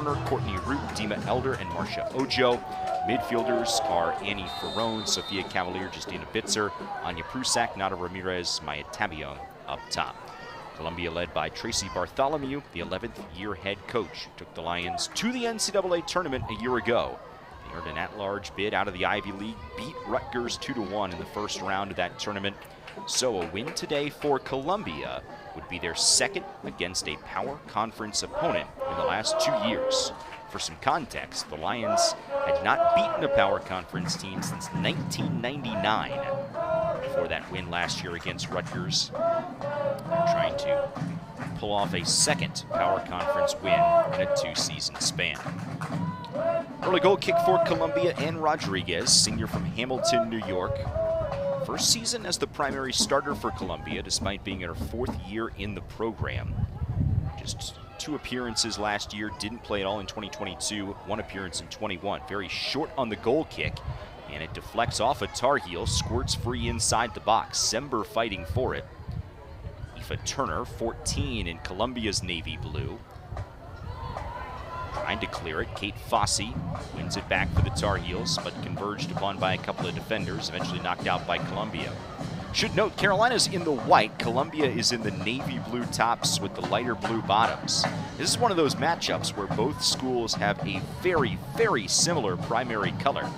Courtney Root, Dima Elder, and Marcia Ojo. Midfielders are Annie Ferrone, Sophia Cavalier, Justina Bitzer, Anya Prusak, Nada Ramirez, Maya Tabion up top. Columbia led by Tracy Bartholomew, the 11th year head coach, who took the Lions to the NCAA tournament a year ago. They earned an at-large bid out of the Ivy League, beat Rutgers 2-1 in the first round of that tournament. So a win today for Columbia would be their second against a power conference opponent in the last 2 years. For some context, the Lions had not beaten a power conference team since 1999 before that win last year against Rutgers. They're trying to pull off a second power conference win in a 2-season span. Early goal kick for Columbia, Ann Rodriguez, senior from Hamilton, New York. First season as the primary starter for Columbia, despite being in her 4th year in the program. Just 2 appearances last year, didn't play at all in 2022, 1 appearance in 21. Very short on the goal kick, and it deflects off a Tar Heel, squirts free inside the box. Sember fighting for it. Aoife Turner, 14 in Columbia's navy blue. Trying to clear it. Kate Fossey wins it back for the Tar Heels, but converged upon by a couple of defenders, eventually knocked out by Columbia. Should note, Carolina's in the white. Columbia is in the navy blue tops with the lighter blue bottoms. This is one of those matchups where both schools have a very, very similar primary color.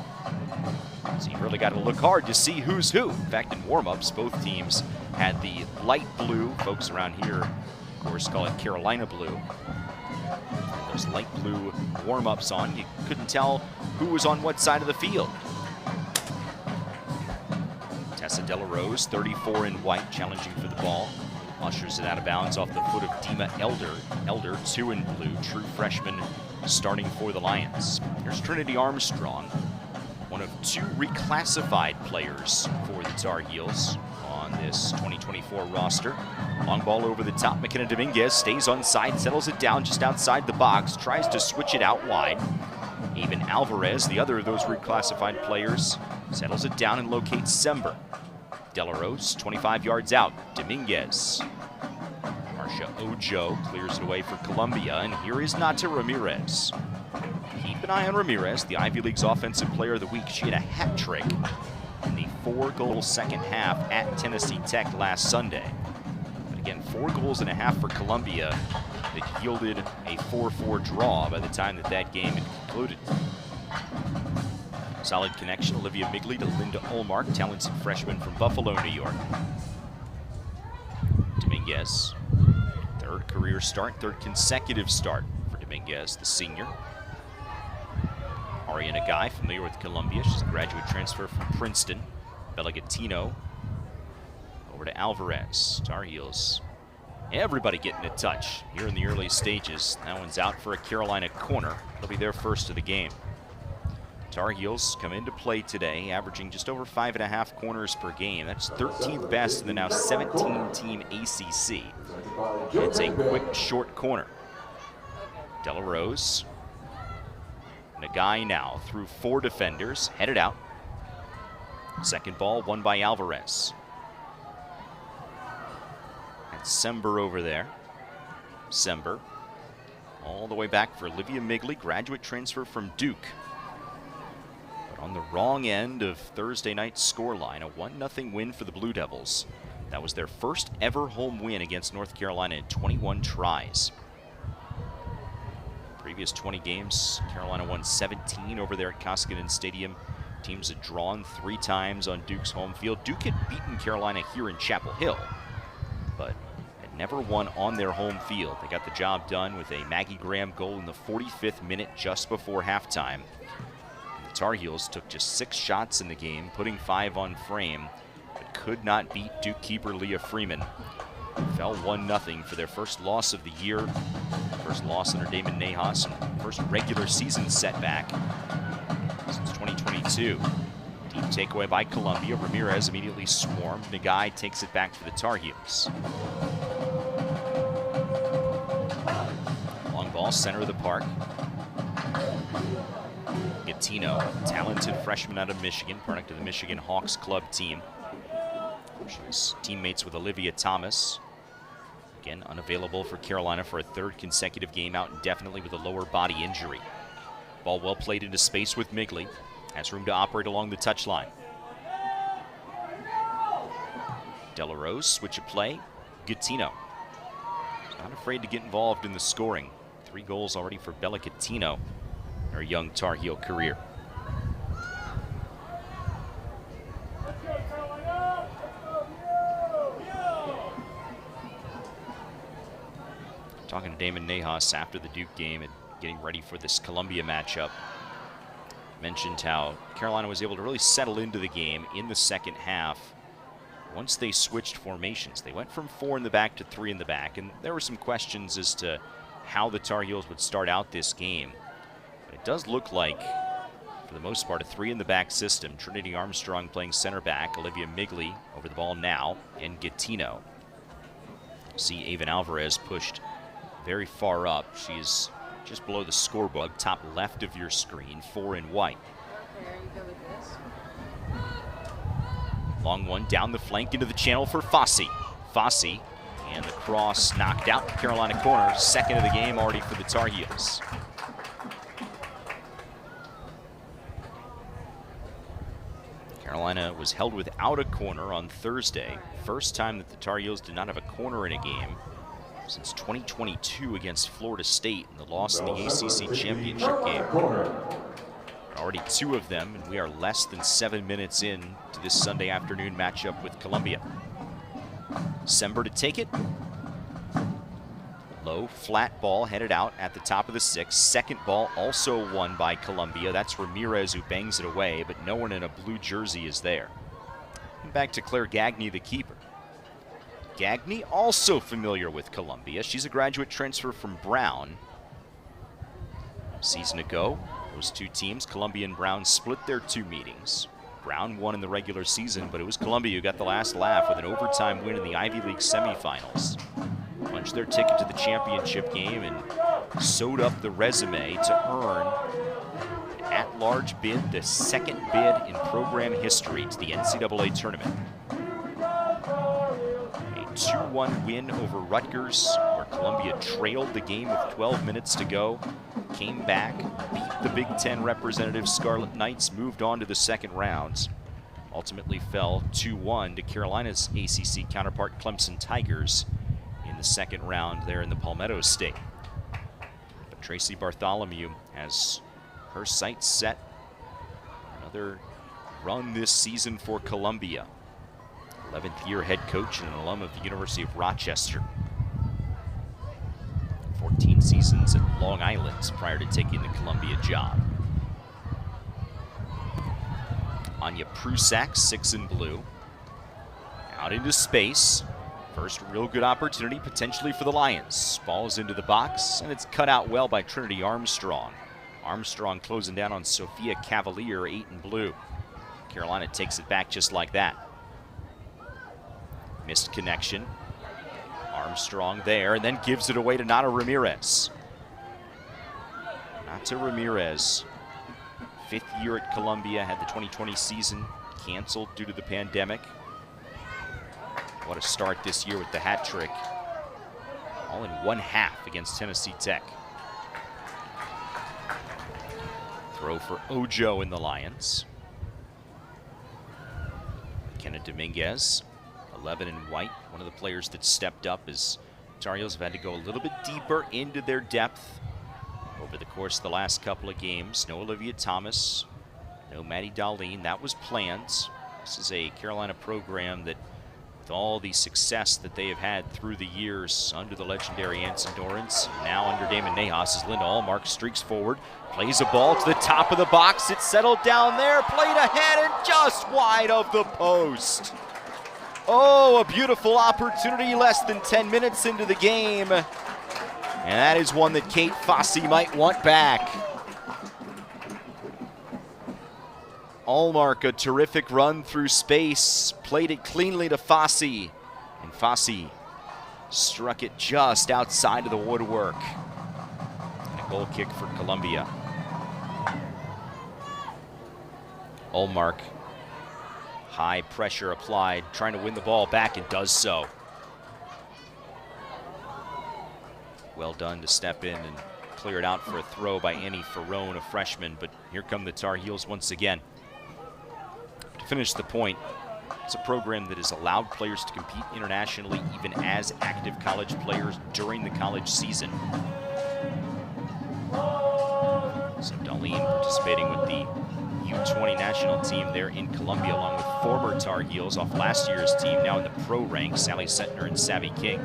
So you really got to look hard to see who's who. In fact, in warm-ups, both teams had the light blue. Folks around here, of course, call it Carolina blue. Those light blue warm-ups on. You couldn't tell who was on what side of the field. Tessa Della Rose, 34 in white, challenging for the ball. Ushers it out of bounds off the foot of Dima Elder. Elder, 2 in blue, true freshman starting for the Lions. Here's Trinity Armstrong, one of 2 reclassified players for the Tar Heels on this 2024 roster. Long ball over the top. McKenna Dominguez stays on side, settles it down just outside the box, tries to switch it out wide. Avon Alvarez, the other of those reclassified players, settles it down and locates Sember. Della Rose, 25 yards out. Dominguez. Marcia Ojo clears it away for Columbia, and here is Nata Ramirez. Keep an eye on Ramirez, the Ivy League's Offensive Player of the Week. She had a hat trick in the 4-goal second half at Tennessee Tech last Sunday. But again, 4 goals and a half for Columbia that yielded a 4-4 draw by the time that game had concluded. Solid connection, Olivia Migley to Linda Olmark, talented freshman from Buffalo, New York. Dominguez, 3rd career start, 3rd consecutive start for Dominguez, the senior. Ariana Guy, familiar with Columbia. She's a graduate transfer from Princeton. Bella Gattino over to Alvarez. Tar Heels. Everybody getting a touch here in the early stages. That one's out for a Carolina corner. They'll be their first of the game. Tar Heels come into play today, averaging just over 5.5 corners per game. That's 13th best in the now 17-team ACC. It's a quick, short corner. Della Rose. Nagai now through 4 defenders, headed out. Second ball won by Alvarez. And Sember over there. Sember all the way back for Olivia Migley, graduate transfer from Duke. But on the wrong end of Thursday night's scoreline, a 1-0 win for the Blue Devils. That was their first ever home win against North Carolina in 21 tries. Previous 20 games, Carolina won 17 over there at Koskinen Stadium. Teams had drawn 3 times on Duke's home field. Duke had beaten Carolina here in Chapel Hill, but had never won on their home field. They got the job done with a Maggie Graham goal in the 45th minute just before halftime. And the Tar Heels took just 6 shots in the game, putting 5 on frame, but could not beat Duke keeper Leah Freeman. Fell 1-0 for their first loss of the year. First loss under Damon Nahas, and first regular season setback since 2022. Deep takeaway by Columbia. Ramirez immediately swarmed. Nagai takes it back for the Tar Heels. Long ball, center of the park. Gattino, talented freshman out of Michigan, product of the Michigan Hawks Club team. She's teammates with Olivia Thomas. Again, unavailable for Carolina for a third consecutive game, out indefinitely with a lower body injury. Ball well played into space with Migley. Has room to operate along the touchline. Delarose, switch of play. Gattino. Not afraid to get involved in the scoring. 3 goals already for Bella Gattino in her young Tar Heel career. Talking to Damon Nahas after the Duke game and getting ready for this Columbia matchup. Mentioned how Carolina was able to really settle into the game in the second half once they switched formations. They went from 4 in the back to 3 in the back, and there were some questions as to how the Tar Heels would start out this game. But it does look like, for the most part, a 3 in the back system. Trinity Armstrong playing center back, Olivia Migley over the ball now, and Gattino. See Avon Alvarez pushed very far up. She's just below the scoreboard, top left of your screen, 4 in white. Long one down the flank into the channel for Fossey. Fossey, and the cross knocked out. Carolina corner, second of the game already for the Tar Heels. Carolina was held without a corner on Thursday. First time that the Tar Heels did not have a corner in a game since 2022 against Florida State in the loss in the ACC championship game. Already 2 of them, and we are less than 7 minutes in to this Sunday afternoon matchup with Columbia. Sember to take it. Low, flat ball headed out at the top of the 6. Second ball also won by Columbia. That's Ramirez who bangs it away, but no one in a blue jersey is there. And back to Claire Gagne, the keeper. Gagne also familiar with Columbia. She's a graduate transfer from Brown. A season ago, those 2 teams, Columbia and Brown, split their 2 meetings. Brown won in the regular season, but it was Columbia who got the last laugh with an overtime win in the Ivy League semifinals. Punched their ticket to the championship game and sewed up the resume to earn an at-large bid, the second bid in program history to the NCAA tournament. 2-1 win over Rutgers, where Columbia trailed the game with 12 minutes to go. Came back, beat the Big Ten representative Scarlet Knights, moved on to the second round. Ultimately fell 2-1 to Carolina's ACC counterpart Clemson Tigers in the second round there in the Palmetto State. But Tracy Bartholomew has her sights set. Another run this season for Columbia. 11th year head coach and an alum of the University of Rochester. 14 seasons at Long Island prior to taking the Columbia job. Anya Prusak, 6 in blue. Out into space. First real good opportunity potentially for the Lions. Ball's into the box, and it's cut out well by Trinity Armstrong. Armstrong closing down on Sophia Cavalier, 8 in blue. Carolina takes it back just like that. Missed connection. Armstrong there, and then gives it away to Nata Ramirez. Nata Ramirez, 5th year at Columbia, had the 2020 season canceled due to the pandemic. What a start this year with the hat trick. All in 1 half against Tennessee Tech. Throw for Ojo in the Lions. Kenna Dominguez, 11 in white, one of the players that stepped up as Tar Heels have had to go a little bit deeper into their depth over the course of the last couple of games. No Olivia Thomas, no Maddie Darlene. That was planned. This is a Carolina program that, with all the success that they have had through the years under the legendary Anson Dorrance, now under Damon Nahas, as Linda Allmark streaks forward, plays a ball to the top of the box. It's settled down there, played ahead and just wide of the post. Oh, a beautiful opportunity less than 10 minutes into the game. And that is one that Kate Fossey might want back. Allmark, a terrific run through space, played it cleanly to Fossey. And Fossey struck it just outside of the woodwork. And a goal kick for Columbia. Allmark, high pressure applied, trying to win the ball back and does so. well done to step in and clear it out for a throw by Annie Ferrone, a freshman, but here come the Tar Heels once again. To finish the point, it's a program that has allowed players to compete internationally even as active college players during the college season. So Darlene participating with the U20 national team there in Columbia, along with former Tar Heels off last year's team, now in the pro ranks, Sally Settner and Savvy King.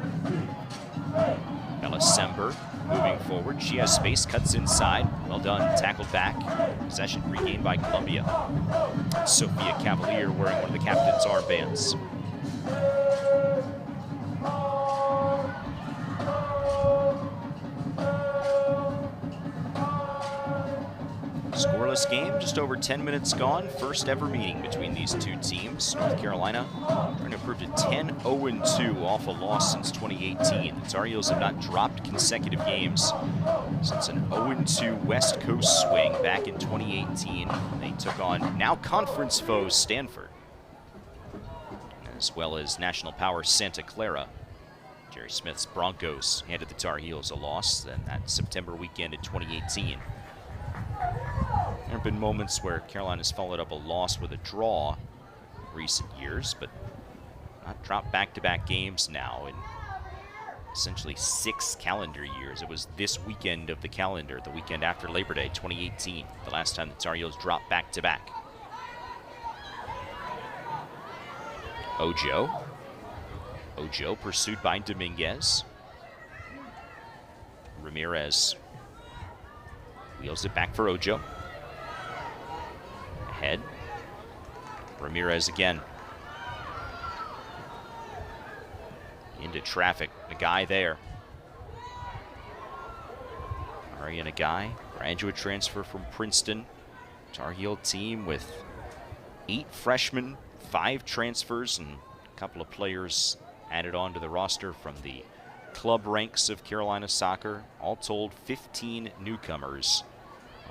Bella Sember moving forward. She has space, cuts inside. Well done, tackled back. Possession regained by Columbia. Sophia Cavalier wearing one of the captain's armbands. Scoreless game, just over 10 minutes gone. First ever meeting between these two teams. North Carolina trying to improve to 10-0-2 off a loss since 2018. The Tar Heels have not dropped consecutive games since an 0-2 West Coast swing back in 2018. They took on now conference foes Stanford, as well as national power Santa Clara. Jerry Smith's Broncos handed the Tar Heels a loss then that September weekend in 2018. There have been moments where Carolina's followed up a loss with a draw in recent years, but not dropped back-to-back games now in essentially 6 calendar years. It was this weekend of the calendar, the weekend after Labor Day, 2018, the last time the Tar Heels dropped back-to-back. Ojo pursued by Dominguez. Ramirez wheels it back for Ojo. Ahead. Ramirez again. Into traffic. Nagai there. Aria Nagai, graduate transfer from Princeton. Tar Heel team with 8 freshmen, 5 transfers, and a couple of players added on to the roster from the club ranks of Carolina soccer. All told, 15 newcomers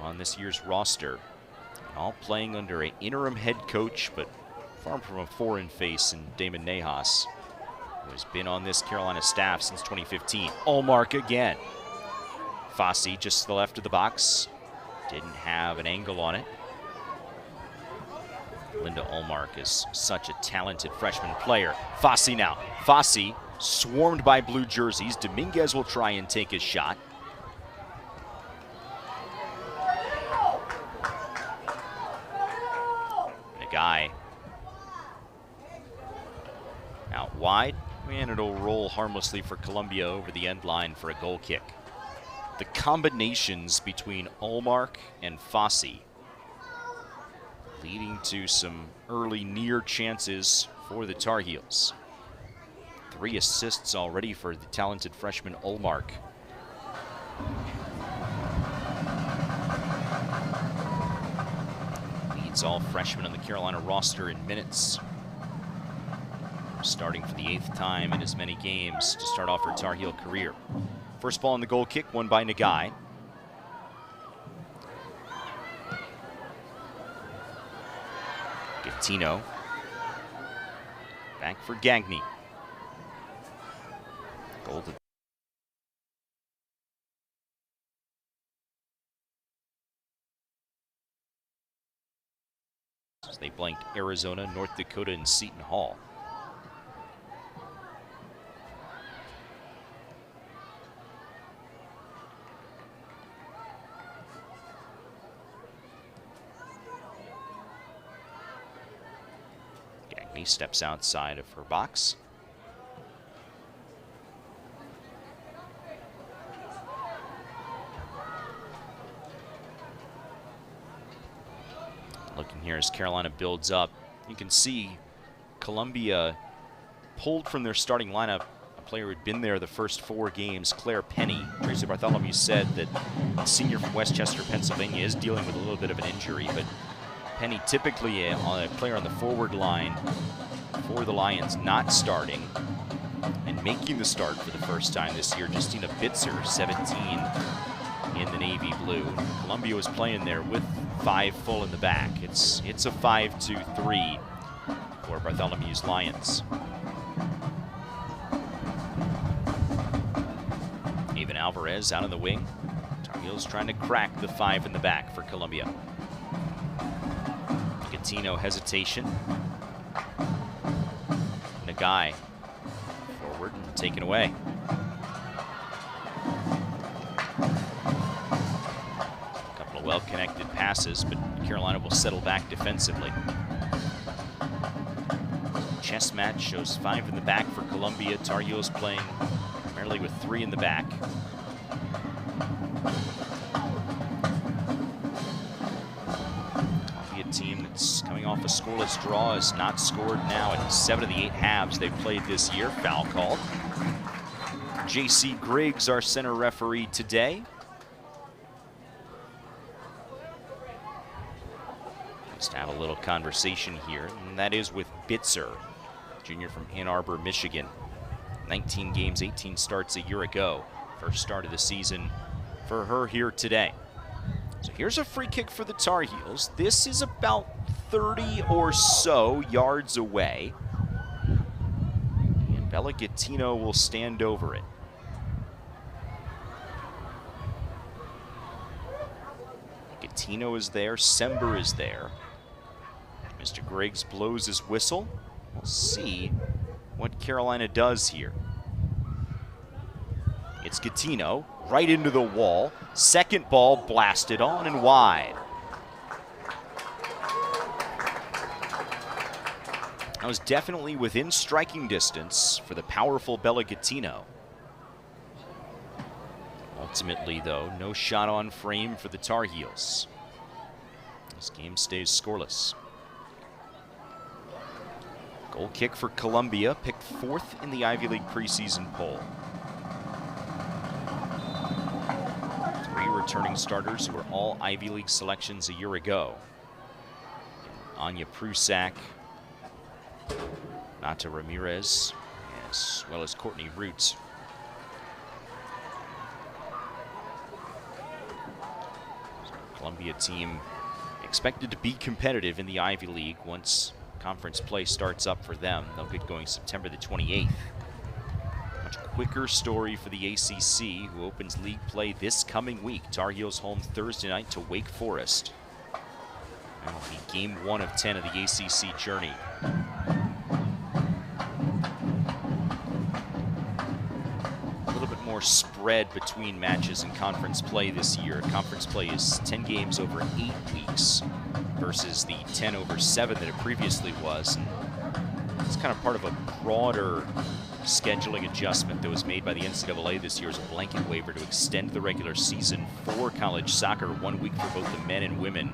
on this year's roster, all playing under an interim head coach, but far from a foreign face in Damon Nahas, who has been on this Carolina staff since 2015. Allmark again. Fossey just to the left of the box. Didn't have an angle on it. Linda Allmark is such a talented freshman player. Fossey now. Fossey swarmed by blue jerseys. Dominguez will try and take his shot. Nagai out wide, and it'll roll harmlessly for Columbia over the end line for a goal kick. The combinations between Allmark and Fossey leading to some early near chances for the Tar Heels. 3 assists already for the talented freshman Allmark. Leads all freshmen on the Carolina roster in minutes. Starting for the 8th time in as many games to start off her Tar Heel career. First ball on the goal kick, won by Nagai. Gattino. Back for Gagné. Goal to as they blanked Arizona, North Dakota, and Seton Hall. Gagné steps outside of her box. Looking here as Carolina builds up, you can see Columbia pulled from their starting lineup a player who had been there the first 4 games, Claire Penny. Tracy Bartholomew said that the senior from Westchester, Pennsylvania, is dealing with a little bit of an injury, but Penny typically a player on the forward line for the Lions, not starting and making the start for the first time this year. Justina Bitzer, 17, in the navy blue. Columbia was playing there with 5 full in the back. It's a 5-2-3 for Bartholomew's Lions. Even out. Alvarez out on the wing. Tar Heels trying to crack the 5 in the back for Columbia. Gatino hesitation. Nagai forward and taken away. A couple of well-connected passes, but Carolina will settle back defensively. Chess match shows 5 in the back for Columbia. Tar Heels playing primarily with 3 in the back. Columbia team that's coming off a scoreless draw has not scored now in 7 of the 8 halves they've played this year. Foul called. J.C. Griggs, our center referee today. Let's have a little conversation here, and that is with Bitzer, junior from Ann Arbor, Michigan. 19 games, 18 starts a year ago. First start of the season for her here today. So here's a free kick for the Tar Heels. This is about 30 or so yards away. And Bella Gatino will stand over it. Gatino is there, Sember is there. Mr. Griggs blows his whistle. We'll see what Carolina does here. It's Gatino right into the wall. Second ball blasted on and wide. That was definitely within striking distance for the powerful Bella Gatino. Ultimately, though, no shot on frame for the Tar Heels. This game stays scoreless. Goal kick for Columbia, picked 4th in the Ivy League preseason poll. 3 returning starters who were all Ivy League selections a year ago. Anya Prusak, Nata Ramirez, as well as Courtney Root. Columbia team expected to be competitive in the Ivy League once conference play starts up for them. They'll get going September the 28th. Much quicker story for the ACC, who opens league play this coming week. Tar Heels home Thursday night to Wake Forest. That'll be game 1 of 10 of the ACC journey. A little bit more spread between matches in conference play this year. Conference play is 10 games over 8 weeks versus the 10 over 7 that it previously was. And it's kind of part of a broader scheduling adjustment that was made by the NCAA this year as a blanket waiver to extend the regular season for college soccer 1 week for both the men and women.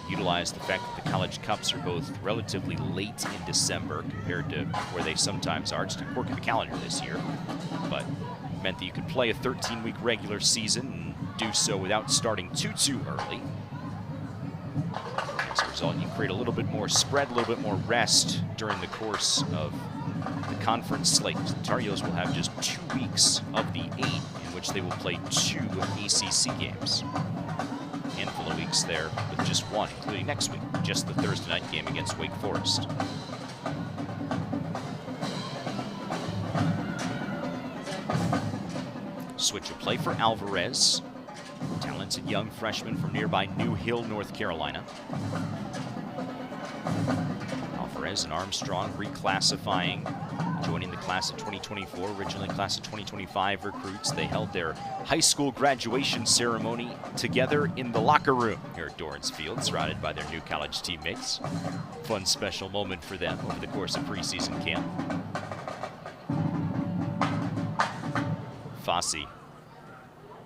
Utilize the fact that the college cups are both relatively late in December compared to where they sometimes are. Just a quirk of the calendar this year, but meant that you could play a 13-week regular season and do so without starting too early. As a result, you create a little bit more spread, a little bit more rest during the course of the conference slate. The Tar Heels will have just 2 weeks of the 8 in which they will play 2 ACC games. A handful of weeks there with just 1, including next week, just the Thursday night game against Wake Forest. Switch of play for Alvarez. Talented young freshman from nearby New Hill, North Carolina. Alvarez and Armstrong reclassifying, joining the class of 2024, originally class of 2025 recruits. They held their high school graduation ceremony together in the locker room here at Dorrance Field, surrounded by their new college teammates. Fun special moment for them over the course of preseason camp.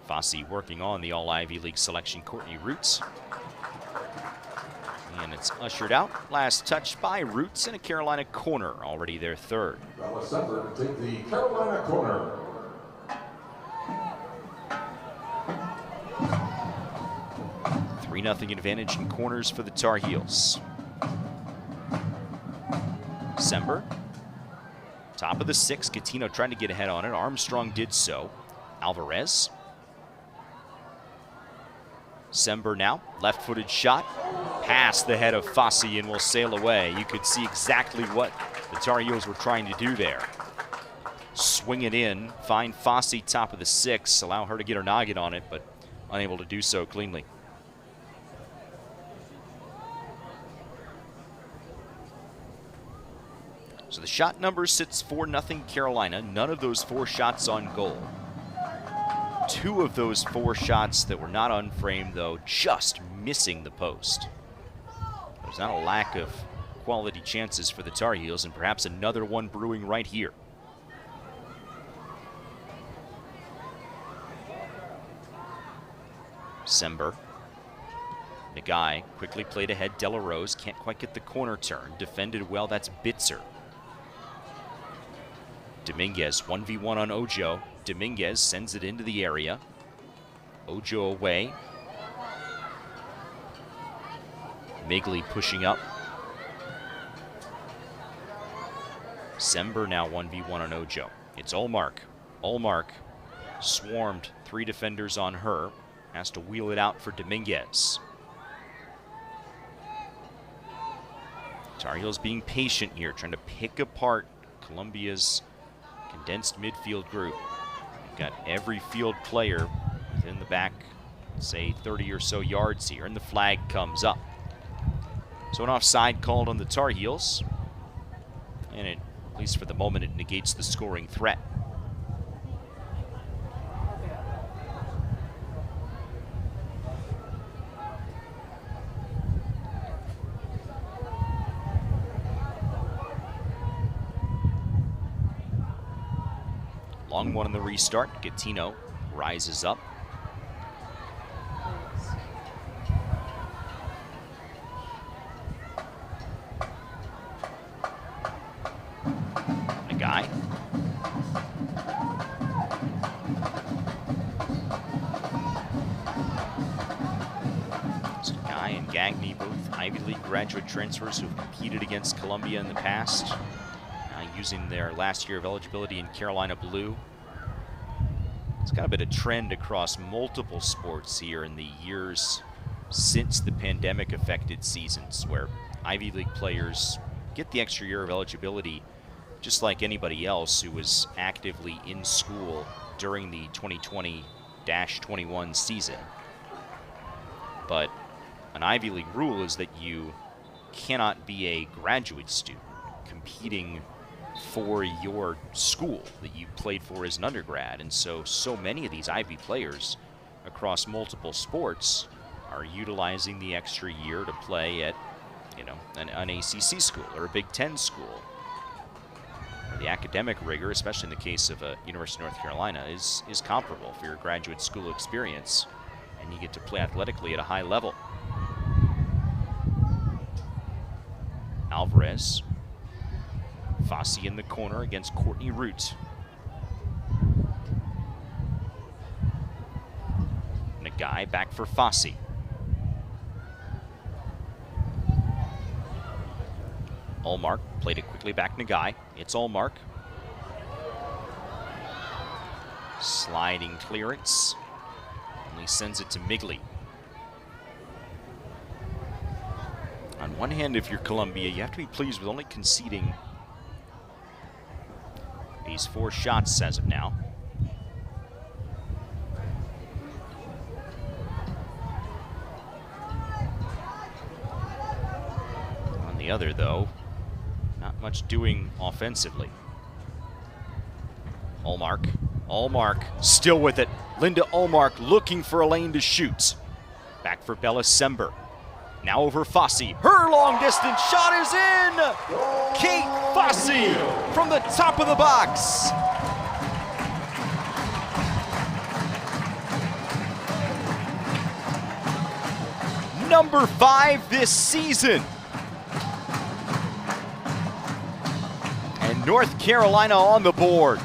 Fossey working on the All-Ivy League selection, Courtney Roots. And it's ushered out. Last touch by Roots in a Carolina corner, already their 3rd. Bella Sember take the Carolina corner. Nothing advantage in corners for the Tar Heels. Sember, top of the 6. Gatino trying to get ahead on it. Armstrong did so. Alvarez. Sember now, left-footed shot, past the head of Fossey and will sail away. You could see exactly what the Tar Heels were trying to do there. swing it in, find Fossey top of the 6, allow her to get her noggin on it, but unable to do so cleanly. So the shot number sits 4-0 Carolina. None of those 4 shots on goal. 2 of those 4 shots that were not unframed, though, just missing the post. There's not a lack of quality chances for the Tar Heels, and perhaps another one brewing right here. Sember. Nagai quickly played ahead. De La Rose can't quite get the corner turn. Defended well, that's Bitzer. Dominguez 1v1 on Ojo. Dominguez sends it into the area. Ojo away. Migley pushing up. Sember now 1v1 on Ojo. It's Ullmark. Ullmark swarmed 3 defenders on her. Has to wheel it out for Dominguez. Tar Heels being patient here, trying to pick apart Columbia's condensed midfield group. You've got every field player within the back, say 30 or so yards here, and the flag comes up. So an offside called on the Tar Heels, and it, at least for the moment, it negates the scoring threat. Long one on the restart. Gattino rises up. Nagai. So Nagai and Gagné, both Ivy League graduate transfers who have competed against Columbia in the past, using their last year of eligibility in Carolina Blue. It's kind of been a trend across multiple sports here in the years since the pandemic-affected seasons, where Ivy League players get the extra year of eligibility just like anybody else who was actively in school during the 2020-21 season. But an Ivy League rule is that you cannot be a graduate student competing for your school that you played for as an undergrad. And so many of these Ivy players across multiple sports are utilizing the extra year to play at, an ACC school or a Big Ten school. The academic rigor, especially in the case of University of North Carolina, is comparable for your graduate school experience, and you get to play athletically at a high level. Alvarez. Fossey in the corner against Courtney Root. Nagai back for Fossey. Ullmark played it quickly back Nagai. It's Ullmark. Sliding clearance. Only sends it to Migley. On one hand, if you're Columbia, you have to be pleased with only conceding these 4 shots as of now. On the other, though, not much doing offensively. Ullmark. Ullmark still with it. Linda Ullmark looking for a lane to shoot. Back for Bella Sember. Now over Fossey. Her long distance shot is in! Kate Fossey from the top of the box. Number 5 this season. And North Carolina on the board.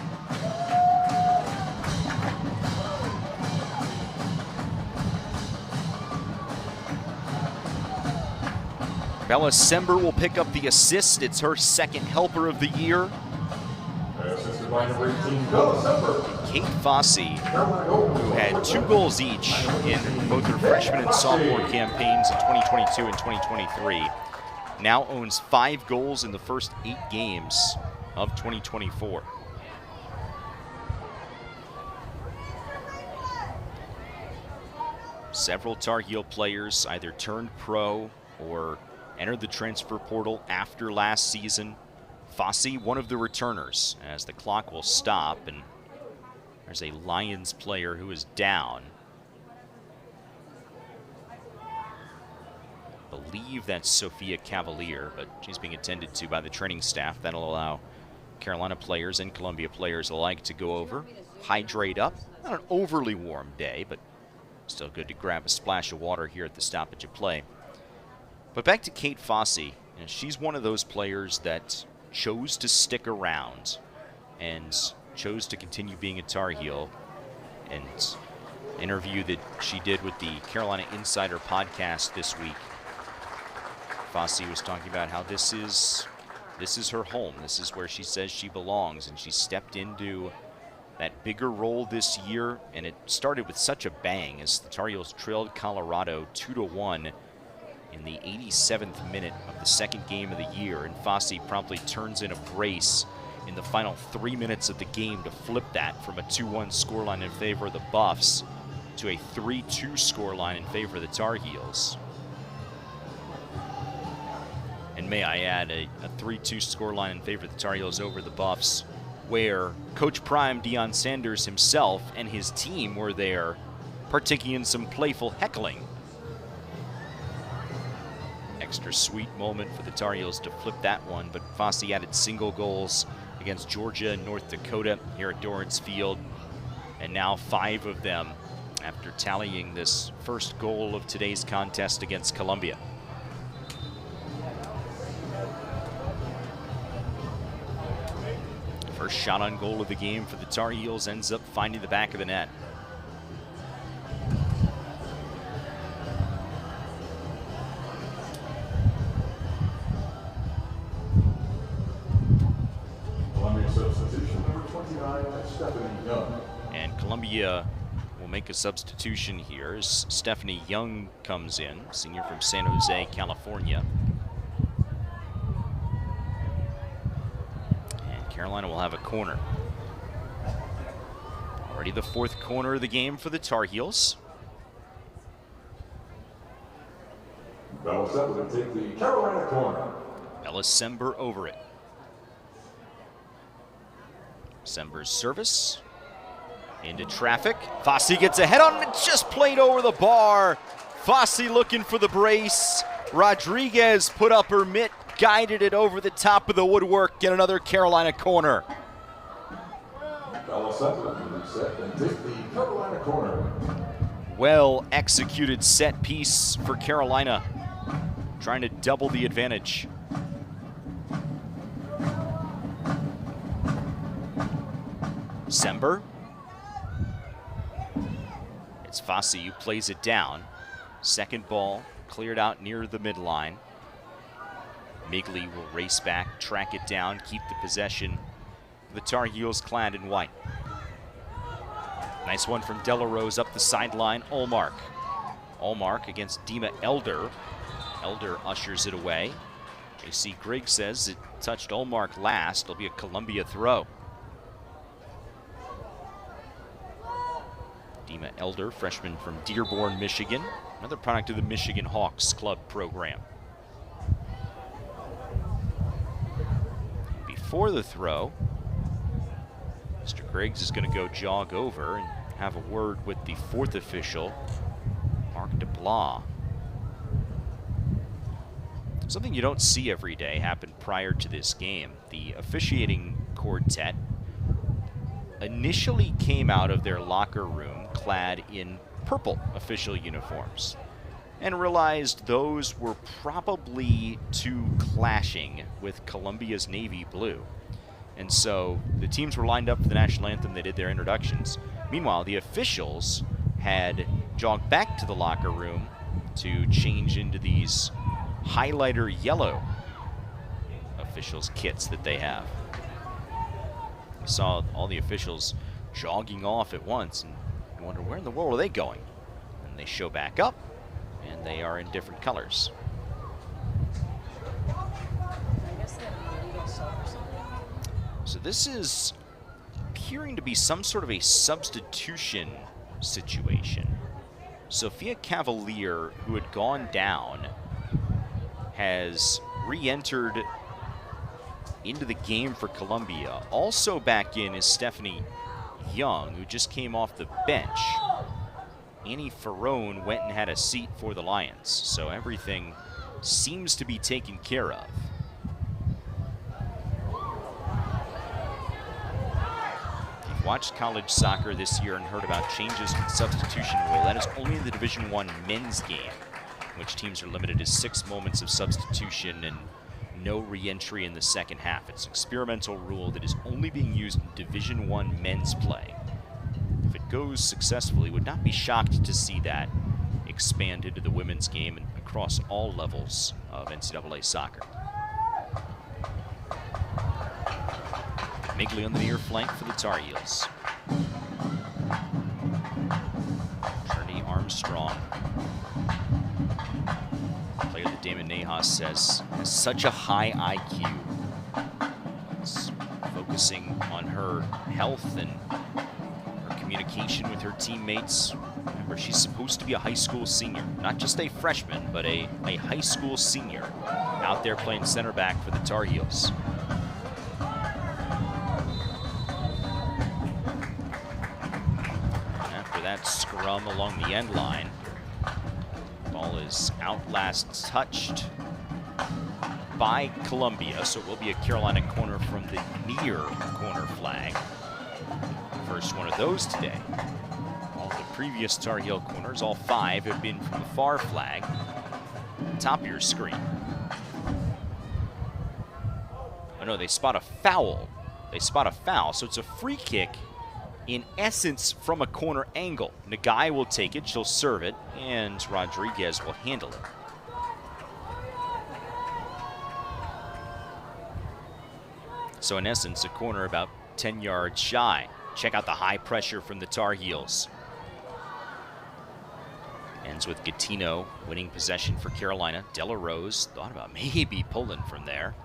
Bella Sember will pick up the assist. It's her 2nd helper of the year. Assisted by number 18, Bella Sember. Kate Fossey, who had 2 goals each in both her freshman and sophomore campaigns in 2022 and 2023, now owns 5 goals in the first 8 games of 2024. Several Tar Heel players either turned pro or entered the transfer portal after last season. Fossey, one of the returners, as the clock will stop, and there's a Lions player who is down. I believe that's Sophia Cavalier, but she's being attended to by the training staff. That'll allow Carolina players and Columbia players alike to go over, hydrate up. Not an overly warm day, but still good to grab a splash of water here at the stoppage of play. But back to Kate Fossey. She's one of those players that chose to stick around and chose to continue being a Tar Heel. And interview that she did with the Carolina Insider podcast this week, Fossey was talking about how this is her home. This is where she says she belongs, and she stepped into that bigger role this year, and it started with such a bang as the Tar Heels trailed Colorado 2-1 in the 87th minute of the second game of the year, and Fossey promptly turns in a brace in the final 3 minutes of the game to flip that from a 2-1 scoreline in favor of the Buffs to a 3-2 scoreline in favor of the Tar Heels. And may I add, a 3-2 scoreline in favor of the Tar Heels over the Buffs, where Coach Prime Deion Sanders himself and his team were there partaking in some playful heckling. Extra sweet moment for the Tar Heels to flip that one, but Fossey added single goals against Georgia and North Dakota here at Dorrance Field, and now 5 of them after tallying this first goal of today's contest against Columbia. First shot on goal of the game for the Tar Heels ends up finding the back of the net. Columbia substitution number 29, Stephanie Young. And Columbia will make a substitution here as Stephanie Young comes in, senior from San Jose, California. Carolina will have a corner. Already the 4th corner of the game for the Tar Heels. Bella Sember to take the Carolina corner. Bella Sember over it. Sember's service into traffic. Fossey gets a head on it, just played over the bar. Fossey looking for the brace. Rodriguez put up her mitt, guided it over the top of the woodwork, get another Carolina corner. Bella Sember to reset and take the Carolina corner. Well executed set piece for Carolina, trying to double the advantage. Sember. It's Fossey who plays it down. Second ball cleared out near the midline. Migley will race back, track it down, keep the possession. The Tar Heels clad in white. Nice one from Delarose up the sideline. Allmark against Dima Elder. Elder ushers it away. AC Griggs says it touched Allmark last. It'll be a Columbia throw. Dima Elder, freshman from Dearborn, Michigan. Another product of the Michigan Hawks Club program. Before the throw, Mr. Griggs is going to go jog over and have a word with the 4th official, Mark DeBlas. Something you don't see every day happened prior to this game. The officiating quartet initially came out of their locker room clad in purple official uniforms and realized those were probably too clashing with Columbia's navy blue. And so the teams were lined up for the national anthem. They did their introductions. Meanwhile, the officials had jogged back to the locker room to change into these highlighter yellow officials kits that they have. We saw all the officials jogging off at once, and you wonder, where in the world are they going? And they show back up, and they are in different colors. So this is appearing to be some sort of a substitution situation. Sophia Cavalier, who had gone down, has re-entered into the game for Columbia. Also back in is Stephanie Young, who just came off the bench. Annie Ferrone went and had a seat for the Lions, so everything seems to be taken care of. If you've watched college soccer this year and heard about changes to the substitution rule, that is only in the Division I men's game, in which teams are limited to 6 moments of substitution and no re-entry in the second half. It's an experimental rule that is only being used in Division I men's play. If it goes successfully, would not be shocked to see that expand into the women's game and across all levels of NCAA soccer. Migley on the near flank for the Tar Heels. Trinity Armstrong, player that Damon Nahas says has such a high IQ. It's focusing on her health and her communication with her teammates. Remember, she's supposed to be a high school senior, not just a freshman, but a high school senior out there playing center back for the Tar Heels. And after that scrum along the end line, ball is out last touched by Columbia, so it will be a Carolina corner from the near corner flag. First one of those today. All the previous Tar Heel corners, all 5, have been from the far flag. Top of your screen. Oh no, they spot a foul. They spot a foul, so it's a free kick, in essence, from a corner angle. Nagai will take it, she'll serve it, and Rodriguez will handle it. So in essence, a corner about 10 yards shy. Check out the high pressure from the Tar Heels. Ends with Gattino winning possession for Carolina. Della Rose thought about maybe pulling from there.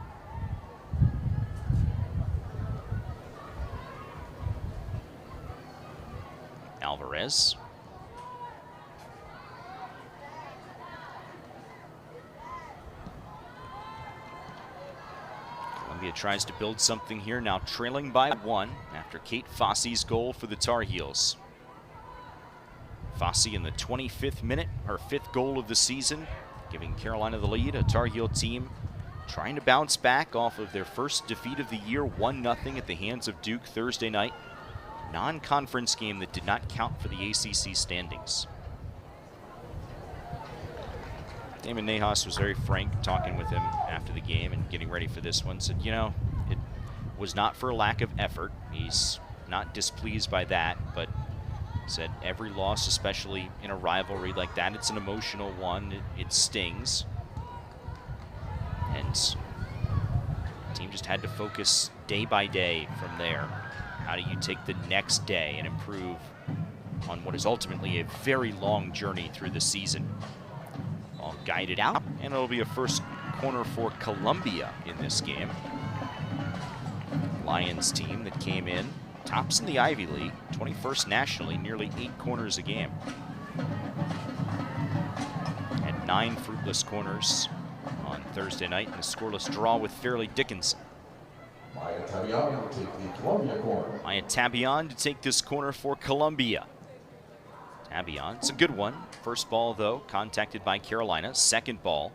Alvarez. Columbia tries to build something here, now trailing by 1 after Kate Fosse's goal for the Tar Heels. Fosse in the 25th minute, her 5th goal of the season, giving Carolina the lead. A Tar Heel team trying to bounce back off of their first defeat of the year, 1-0 at the hands of Duke Thursday night. Non-conference game that did not count for the ACC standings. Damon Nahas was very frank talking with him after the game and getting ready for this one. Said, you know, it was not for a lack of effort. He's not displeased by that, but said every loss, especially in a rivalry like that, it's an emotional one. It stings. And the team just had to focus day by day from there. How do you take the next day and improve on what is ultimately a very long journey through the season? All guided out, and it'll be a first corner for Columbia in this game. Lions team that came in tops in the Ivy League, 21st nationally, nearly 8 corners a game. Had 9 fruitless corners on Thursday night in a scoreless draw with Fairleigh Dickinson. Maya Tabian to take the Columbia corner. Maya Tabian to take this corner for Columbia. Tabian, it's a good one. First ball, though, contacted by Carolina. Second ball,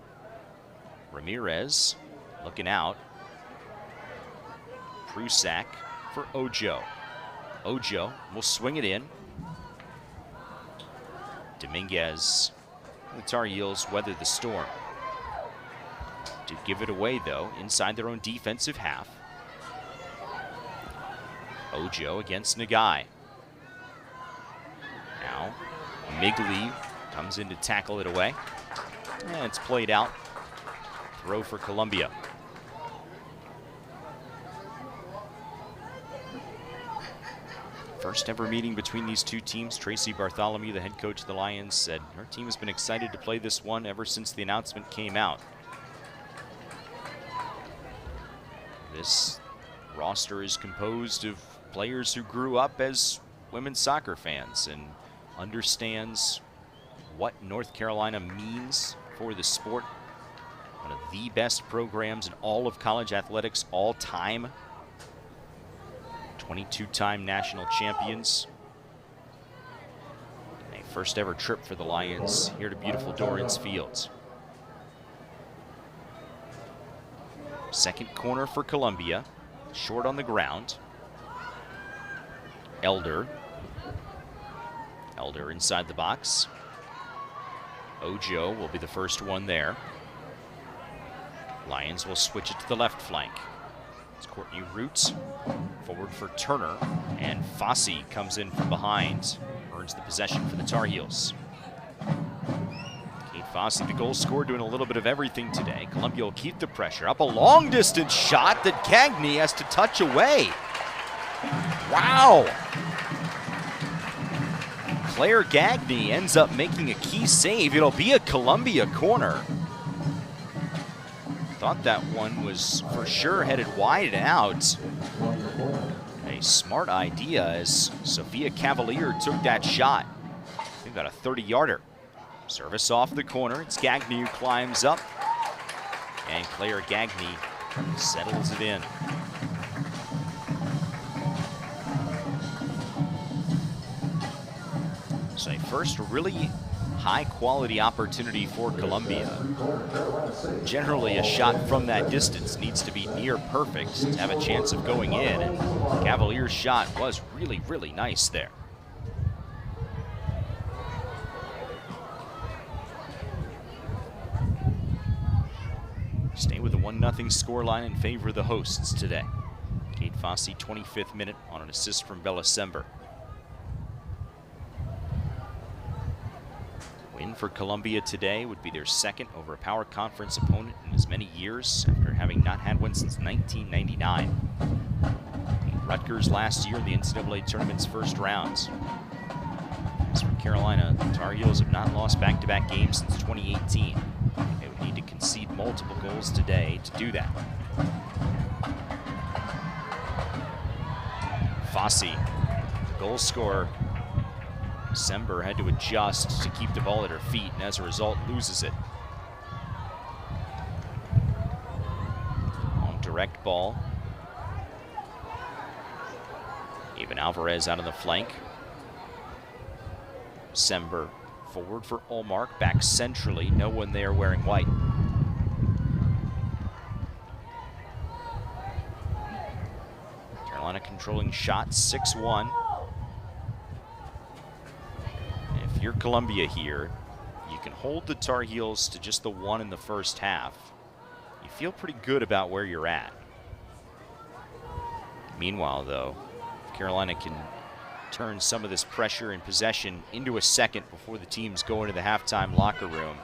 Ramirez looking out. Prusak for Ojo. Ojo will swing it in. Dominguez, the Tar Heels weather the storm. To give it away, though, inside their own defensive half. Ojo against Nagai. Now, Migley comes in to tackle it away. And it's played out. Throw for Columbia. First ever meeting between these two teams. Tracy Bartholomew, the head coach of the Lions, said her team has been excited to play this one ever since the announcement came out. This roster is composed of players who grew up as women's soccer fans and understands what North Carolina means for the sport. One of the best programs in all of college athletics all time. 22-time national champions. A first ever trip for the Lions here to beautiful Dorrance Fields. Second corner for Columbia, short on the ground. Elder inside the box. Ojo will be the first one there. Lions will switch it to the left flank. It's Courtney Root forward for Turner, and Fossey comes in from behind, earns the possession for the Tar Heels. Kate Fossey, the goal scorer, doing a little bit of everything today. Columbia will keep the pressure. Up a long distance shot that Gagne has to touch away. Wow! Claire Gagne ends up making a key save. It'll be a Columbia corner. Thought that one was for sure headed wide and out. A smart idea as Sophia Cavalier took that shot. They've got a 30-yarder. Service off the corner. It's Gagne who climbs up. And Claire Gagne settles it in. So a first really high-quality opportunity for Columbia. Generally, a shot from that distance needs to be near perfect to have a chance of going in, and Cavalier's shot was really, really nice there. Stay with a 1-0 scoreline in favor of the hosts today. Kate Fossey, 25th minute, on an assist from Bella Sember. Win for Columbia today would be their second over a power conference opponent in as many years, after having not had one since 1999. Rutgers last year in the NCAA tournament's first rounds. As for Carolina, the Tar Heels have not lost back-to-back games since 2018. They would need to concede multiple goals today to do that. Fossey, the goal scorer. Sember had to adjust to keep the ball at her feet, and as a result loses it. On direct ball. Even Alvarez out on the flank. Sember forward for Olmark, back centrally, no one there wearing white. Carolina controlling shots, 6-1. If you're Columbia here, you can hold the Tar Heels to just the 1 in the first half. You feel pretty good about where you're at. Meanwhile, though, if Carolina can turn some of this pressure and possession into a second before the teams go into the halftime locker room,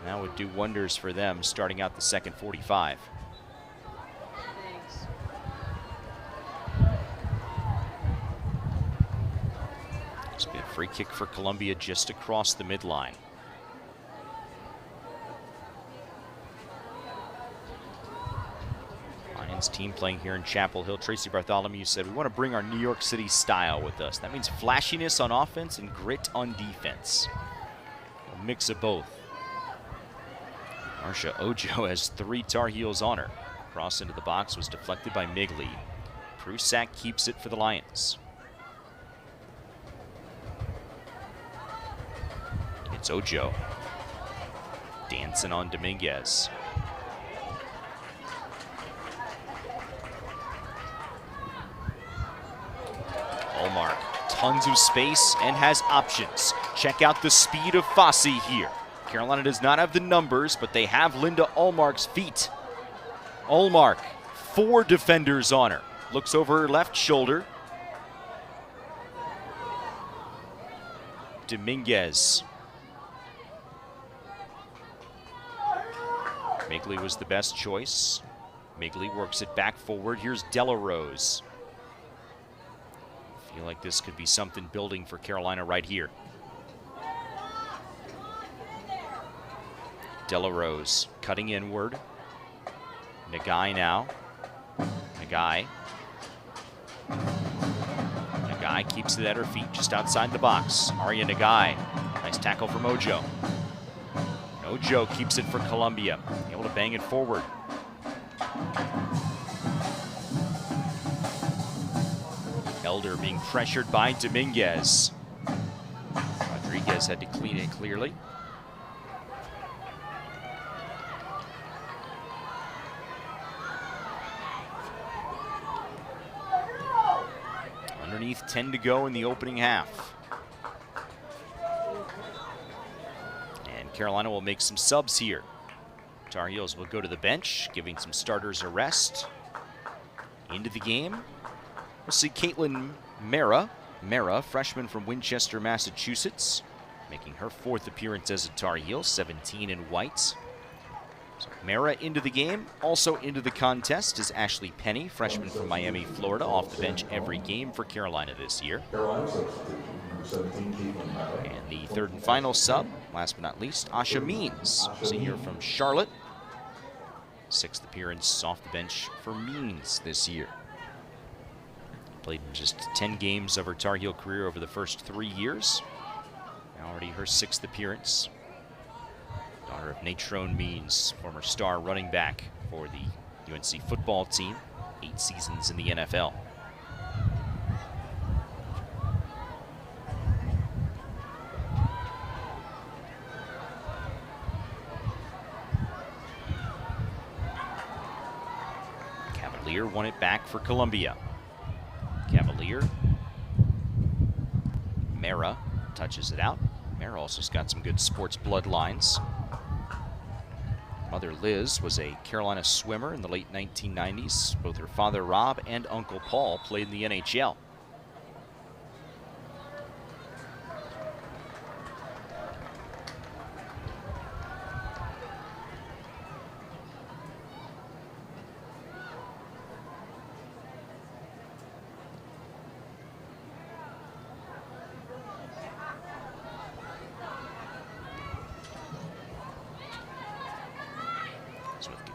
that would do wonders for them starting out the second 45. It's been a free kick for Columbia just across the midline. Lions team playing here in Chapel Hill. Tracy Bartholomew said, "We want to bring our New York City style with us. That means flashiness on offense and grit on defense. A mix of both." Marcia Ojo has 3 Tar Heels on her. Cross into the box was deflected by Migley. Prusak keeps it for the Lions. It's Ojo. Dancing on Dominguez. Olmark, tons of space and has options. Check out the speed of Fossey here. Carolina does not have the numbers, but they have Linda Olmark's feet. Olmark, 4 defenders on her. Looks over her left shoulder. Dominguez. Migley was the best choice. Migley works it back forward. Here's Delarose. Feel like this could be something building for Carolina right here. Delarose cutting inward. Nagai now. Nagai keeps it at her feet just outside the box. Arya Nagai, Nice tackle from Ojo. Ojo keeps it for Columbia, able to bang it forward. Elder being pressured by Dominguez. Rodriguez had to clean it clearly. Underneath 10 to go in the opening half. And Carolina will make some subs here. Tar Heels will go to the bench, giving some starters a rest. Into the game, we'll see Caitlin Mara, freshman from Winchester, Massachusetts, making her 4th appearance as a Tar Heel, 17 in white. So Mara into the game. Also into the contest is Ashley Penny, freshman from Miami, Florida, off the bench every game for Carolina this year. And the third and final sub, last but not least, Asha Means, senior from Charlotte. 6th appearance off the bench for Means this year. Played in just 10 games of her Tar Heel career over the first 3 years. Already her 6th appearance. Daughter of Natrone Means, former star running back for the UNC football team, 8 seasons in the NFL. Cavalier won it back for Columbia. Cavalier. Mara touches it out. Mara also's got some good sports bloodlines. Mother Liz was a Carolina swimmer in the late 1990s. Both her father Rob and Uncle Paul played in the NHL.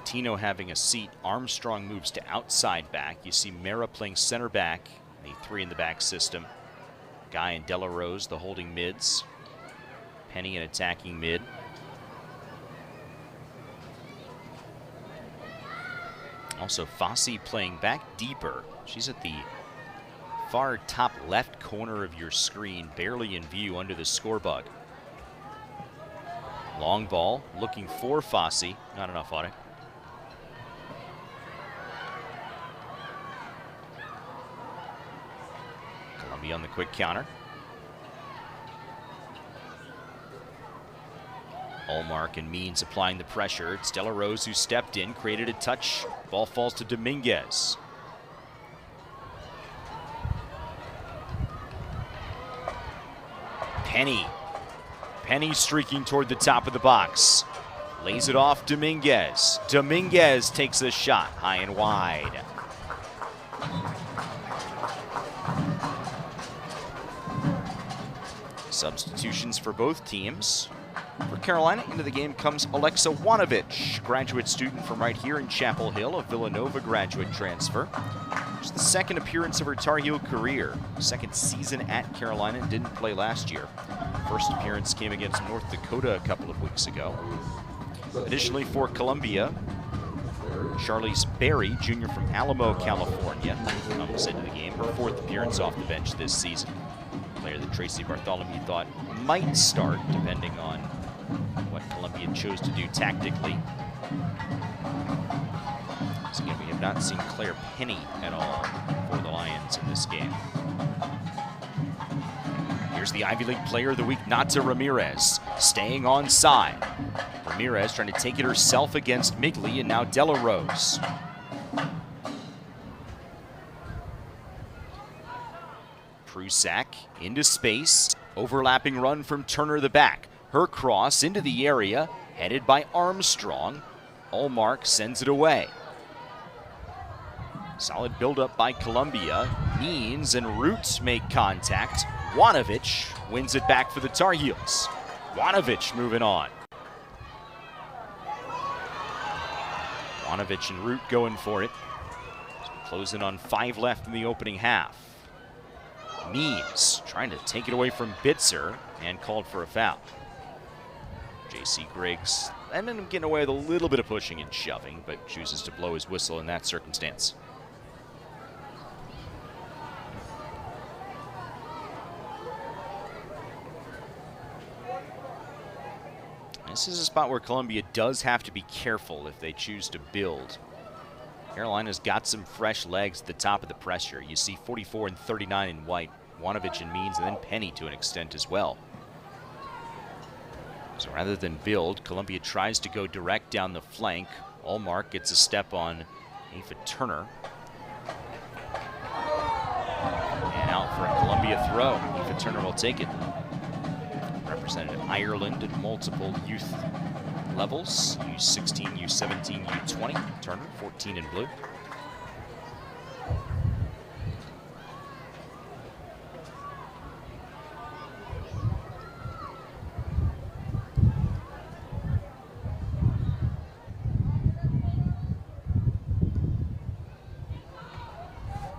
Tino having a seat, Armstrong moves to outside back. You see Mara playing center back, the 3 in the back system. Guy and Delarose, the holding mids. Penny an attacking mid. Also Fossey playing back deeper. She's at the far top left corner of your screen, barely in view under the score bug. Long ball, looking for Fossey, not enough on it. On the quick counter. Allmark and Means applying the pressure. It's Delarose who stepped in, created a touch. Ball falls to Dominguez. Penny streaking toward the top of the box. Lays it off Dominguez. Dominguez takes a shot high and wide. Substitutions for both teams. For Carolina, into the game comes Alexa Wanovich, graduate student from right here in Chapel Hill, a Villanova graduate transfer. It's the 2nd appearance of her Tar Heel career. 2nd season at Carolina, didn't play last year. 1st appearance came against North Dakota a couple of weeks ago. Additionally, for Columbia, Charlize Berry, junior from Alamo, California, comes into the game. Her 4th appearance off the bench this season. Player that Tracy Bartholomew thought might start, depending on what Columbia chose to do tactically. So again, we have not seen Claire Penny at all for the Lions in this game. Here's the Ivy League Player of the Week, Nata Ramirez, staying on side. Ramirez trying to take it herself against Migley, and now Delarose. Prusak into space, overlapping run from Turner the back. Her cross into the area, headed by Armstrong. Allmark sends it away. Solid buildup by Columbia. Means and Root make contact. Wanovich wins it back for the Tar Heels. Wanovich moving on. Wanovich and Root going for it. Closing on 5 left in the opening half. Means trying to take it away from Bitzer. and called for a foul. J.C. Griggs ended up getting away with a little bit of pushing and shoving, but chooses to blow his whistle in that circumstance. This is a spot where Columbia does have to be careful if they choose to build. Carolina's got some fresh legs at the top of the pressure. You see 44 and 39 in white, Wanovich and Means, and then Penny to an extent as well. So rather than build, Columbia tries to go direct down the flank. Allmark gets a step on Aoife Turner. And out for a Columbia throw. Aoife Turner will take it. Represented Ireland at multiple youth levels, U16, U17, U20. Turner, 14 in blue.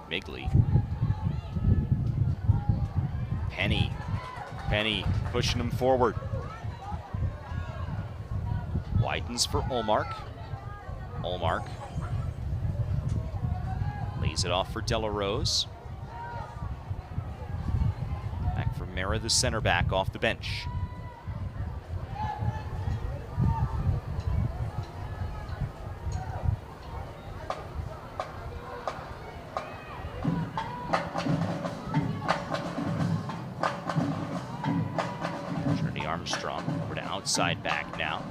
Migley. Penny pushing him forward. Widens for Allmark. Allmark lays it off for Delarose. Back for Mara, the center back, off the bench. Over to outside back now.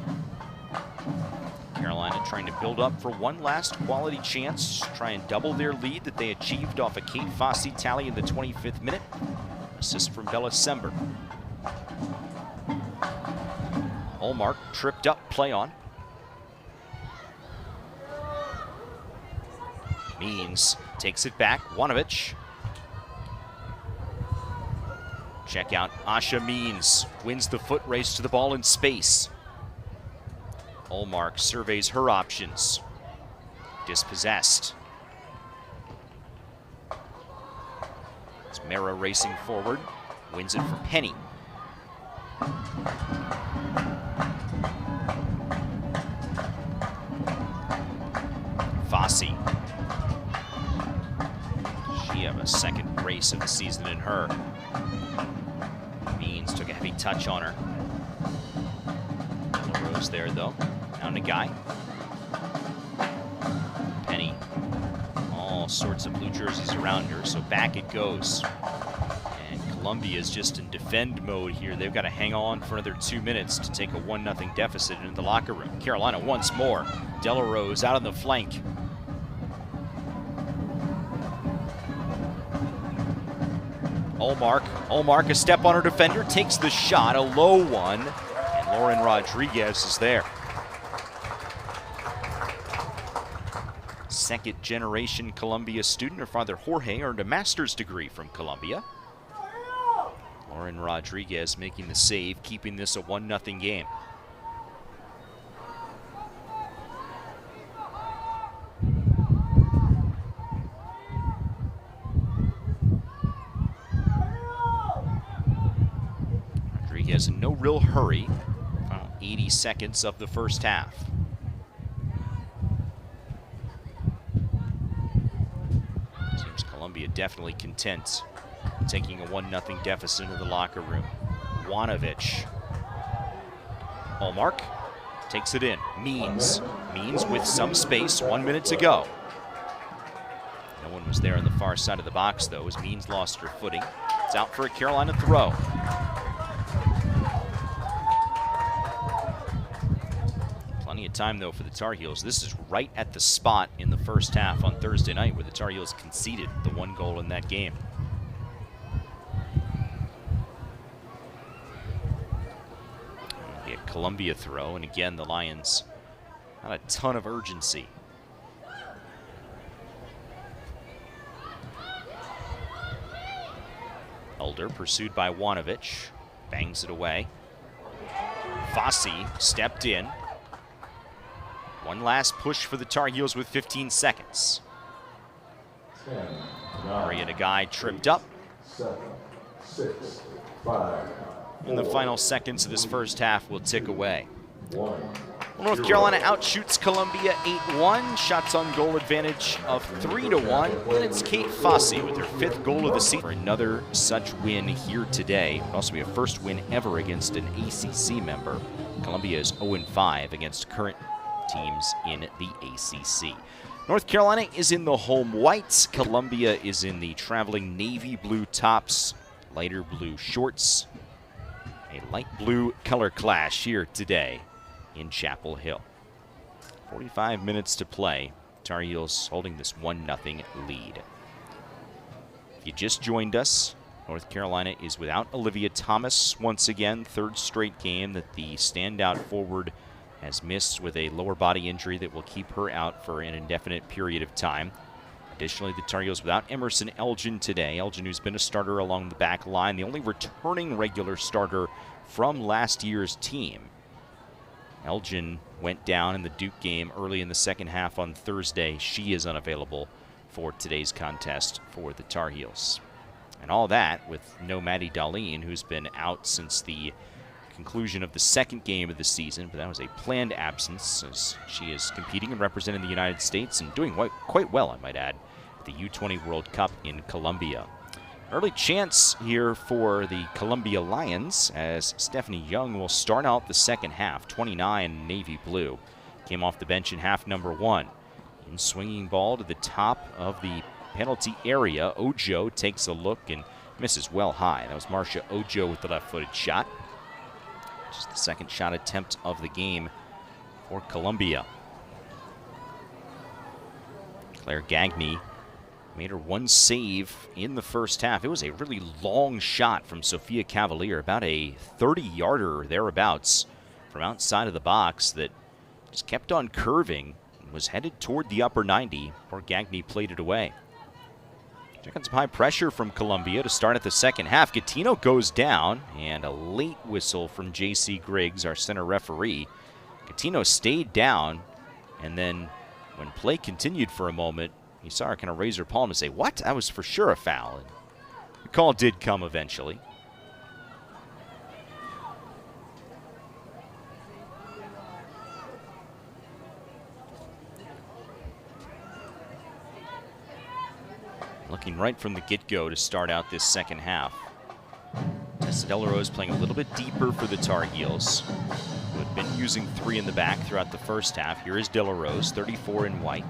Carolina trying to build up for one last quality chance, try and double their lead that they achieved off a Kate Fossey tally in the 25th minute. Assist from Bella Sember. Allmark tripped up, play on. Means takes it back, Wanovich. Check out Asha Means, wins the foot race to the ball in space. Allmark surveys her options. Dispossessed. It's Mara racing forward, wins it for Penny. Fossey. She have a second race of the season in her. Means took a heavy touch on her. Rose there though. Down to Guy. Penny. All sorts of blue jerseys around her, so back it goes. And Columbia is just in defend mode here. They've got to hang on for another 2 minutes to take a 1-0 deficit into the locker room. Carolina once more. Delarose out on the flank. Allmark a step on her defender, takes the shot, a low one, and Lauren Rodriguez is there. Second generation Columbia student. Her father Jorge earned a master's degree from Columbia. Lauren Rodriguez making the save, keeping this a 1-0 game. Rodriguez in no real hurry. Final 80 seconds of the first half. Seems Columbia definitely content taking a 1-0 deficit into the locker room. Wanovich. Allmark takes it in. Means with some space, 1 minute to go. No one was there on the far side of the box though, as Means lost her footing. It's out for a Carolina throw. Plenty of time though for the Tar Heels. This is right at the spot in the first half on Thursday night where the Tar Heels conceded the 1 goal in that game. It'll be a Columbia throw, and again the Lions not a ton of urgency. Elder pursued by Wanovich, bangs it away. Fossey stepped in. One last push for the Tar Heels with 15 seconds. Maria Nagai tripped up. 7, 6, 5, in the final seconds of this first half will tick away. 1. North Carolina outshoots Columbia 8-1. Shots on goal advantage of 3-1. And it's Kate Fossey with her 5th goal of the season for another such win here today. It'll also be a first win ever against an ACC member. Columbia is 0-5 against current teams in the ACC. North Carolina is in the home whites. Columbia is in the traveling navy blue tops, lighter blue shorts. A light blue color clash here today in Chapel Hill. 45 minutes to play. Tar Heels holding this 1-0 lead. If you just joined us, North Carolina is without Olivia Thomas once again. 3rd straight game that the standout forward has missed with a lower body injury that will keep her out for an indefinite period of time. Additionally, the Tar Heels without Emerson Elgin today. Elgin, who's been a starter along the back line, the only returning regular starter from last year's team. Elgin went down in the Duke game early in the second half on Thursday. She is unavailable for today's contest for the Tar Heels. And all that with no Maddie Darlene, who's been out since the conclusion of the 2nd game of the season, but that was a planned absence as she is competing and representing the United States and doing quite well, I might add, at the U20 World Cup in Colombia. Early chance here for the Columbia Lions as Stephanie Young will start out the second half, 29 navy blue. Came off the bench in half number 1. In swinging ball to the top of the penalty area, Ojo takes a look and misses well high. That was Marcia Ojo with the left-footed shot. Just the 2nd shot attempt of the game for Columbia. Claire Gagne made her 1 save in the first half. It was a really long shot from Sophia Cavalier, about a 30-yarder or thereabouts from outside of the box that just kept on curving and was headed toward the upper 90 before Gagne played it away. Check out some high pressure from Columbia to start at the second half. Gattino goes down, and a late whistle from J.C. Griggs, our center referee. Gattino stayed down, and then when play continued for a moment, you saw her kind of raise her palm and say, "What? That was for sure a foul." And the call did come eventually. Looking right from the get-go to start out this second half. Tessa Delarose playing a little bit deeper for the Tar Heels, who had been using 3 in the back throughout the first half. Here is Delarose, 34 in white.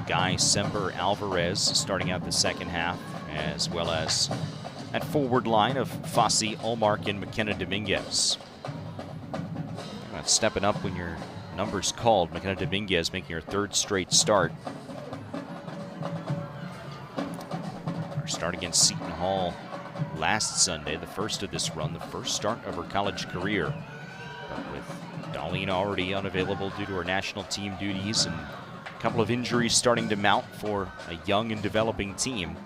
Guy Sember Alvarez starting out the second half, as well as that forward line of Fossey, Allmark, and McKenna Dominguez. Not stepping up when your number's called. McKenna Dominguez making her 3rd straight start. Her start against Seton Hall last Sunday, the first of this run, the first start of her college career. But with Darlene already unavailable due to her national team duties and a couple of injuries starting to mount for a young and developing team,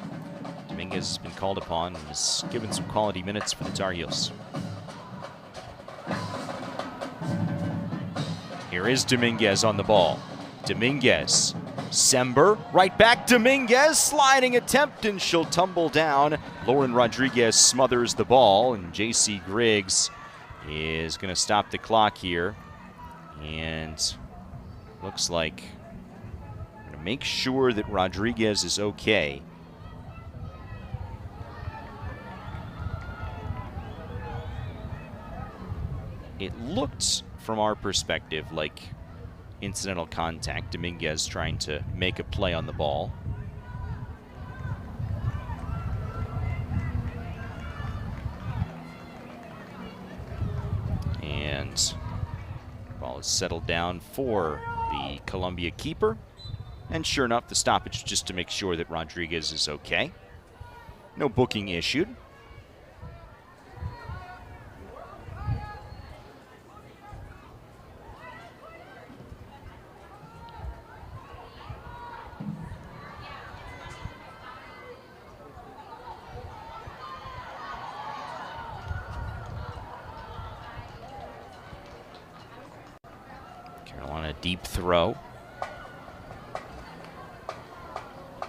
Dominguez has been called upon and has given some quality minutes for the Tar Heels. Here is Dominguez on the ball. Dominguez, Sember, right back, Dominguez, sliding attempt, and she'll tumble down. Lauren Rodriguez smothers the ball, and J.C. Griggs is going to stop the clock here. And looks like make sure that Rodriguez is okay. It looked, from our perspective, like incidental contact. Dominguez trying to make a play on the ball. And the ball is settled down for the Columbia keeper. And sure enough, the stoppage just to make sure that Rodriguez is okay. No booking issued. Carolina deep throw.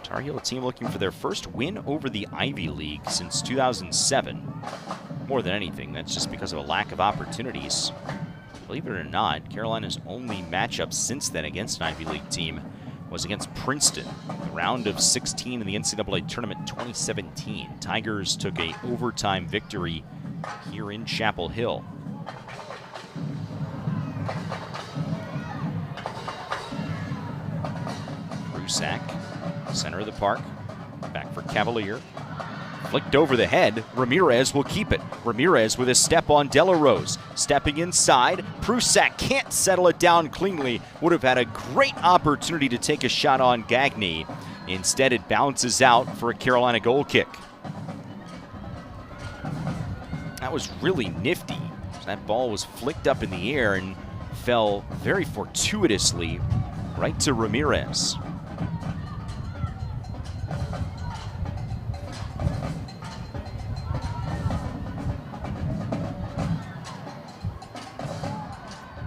Tar Heel team looking for their first win over the Ivy League since 2007. more than anything, that's just because of a lack of opportunities. Believe it or not, Carolina's only matchup since then against an Ivy League team was against Princeton, the round of 16 in the NCAA tournament 2017. Tigers took a overtime victory here in Chapel Hill. Prusak, center of the park, back for Cavalier. Flicked over the head, Ramirez will keep it. Ramirez with a step on Delarose. Stepping inside, Prusak can't settle it down cleanly. Would have had a great opportunity to take a shot on Gagné. Instead, it bounces out for a Carolina goal kick. That was really nifty. That ball was flicked up in the air and fell very fortuitously right to Ramirez.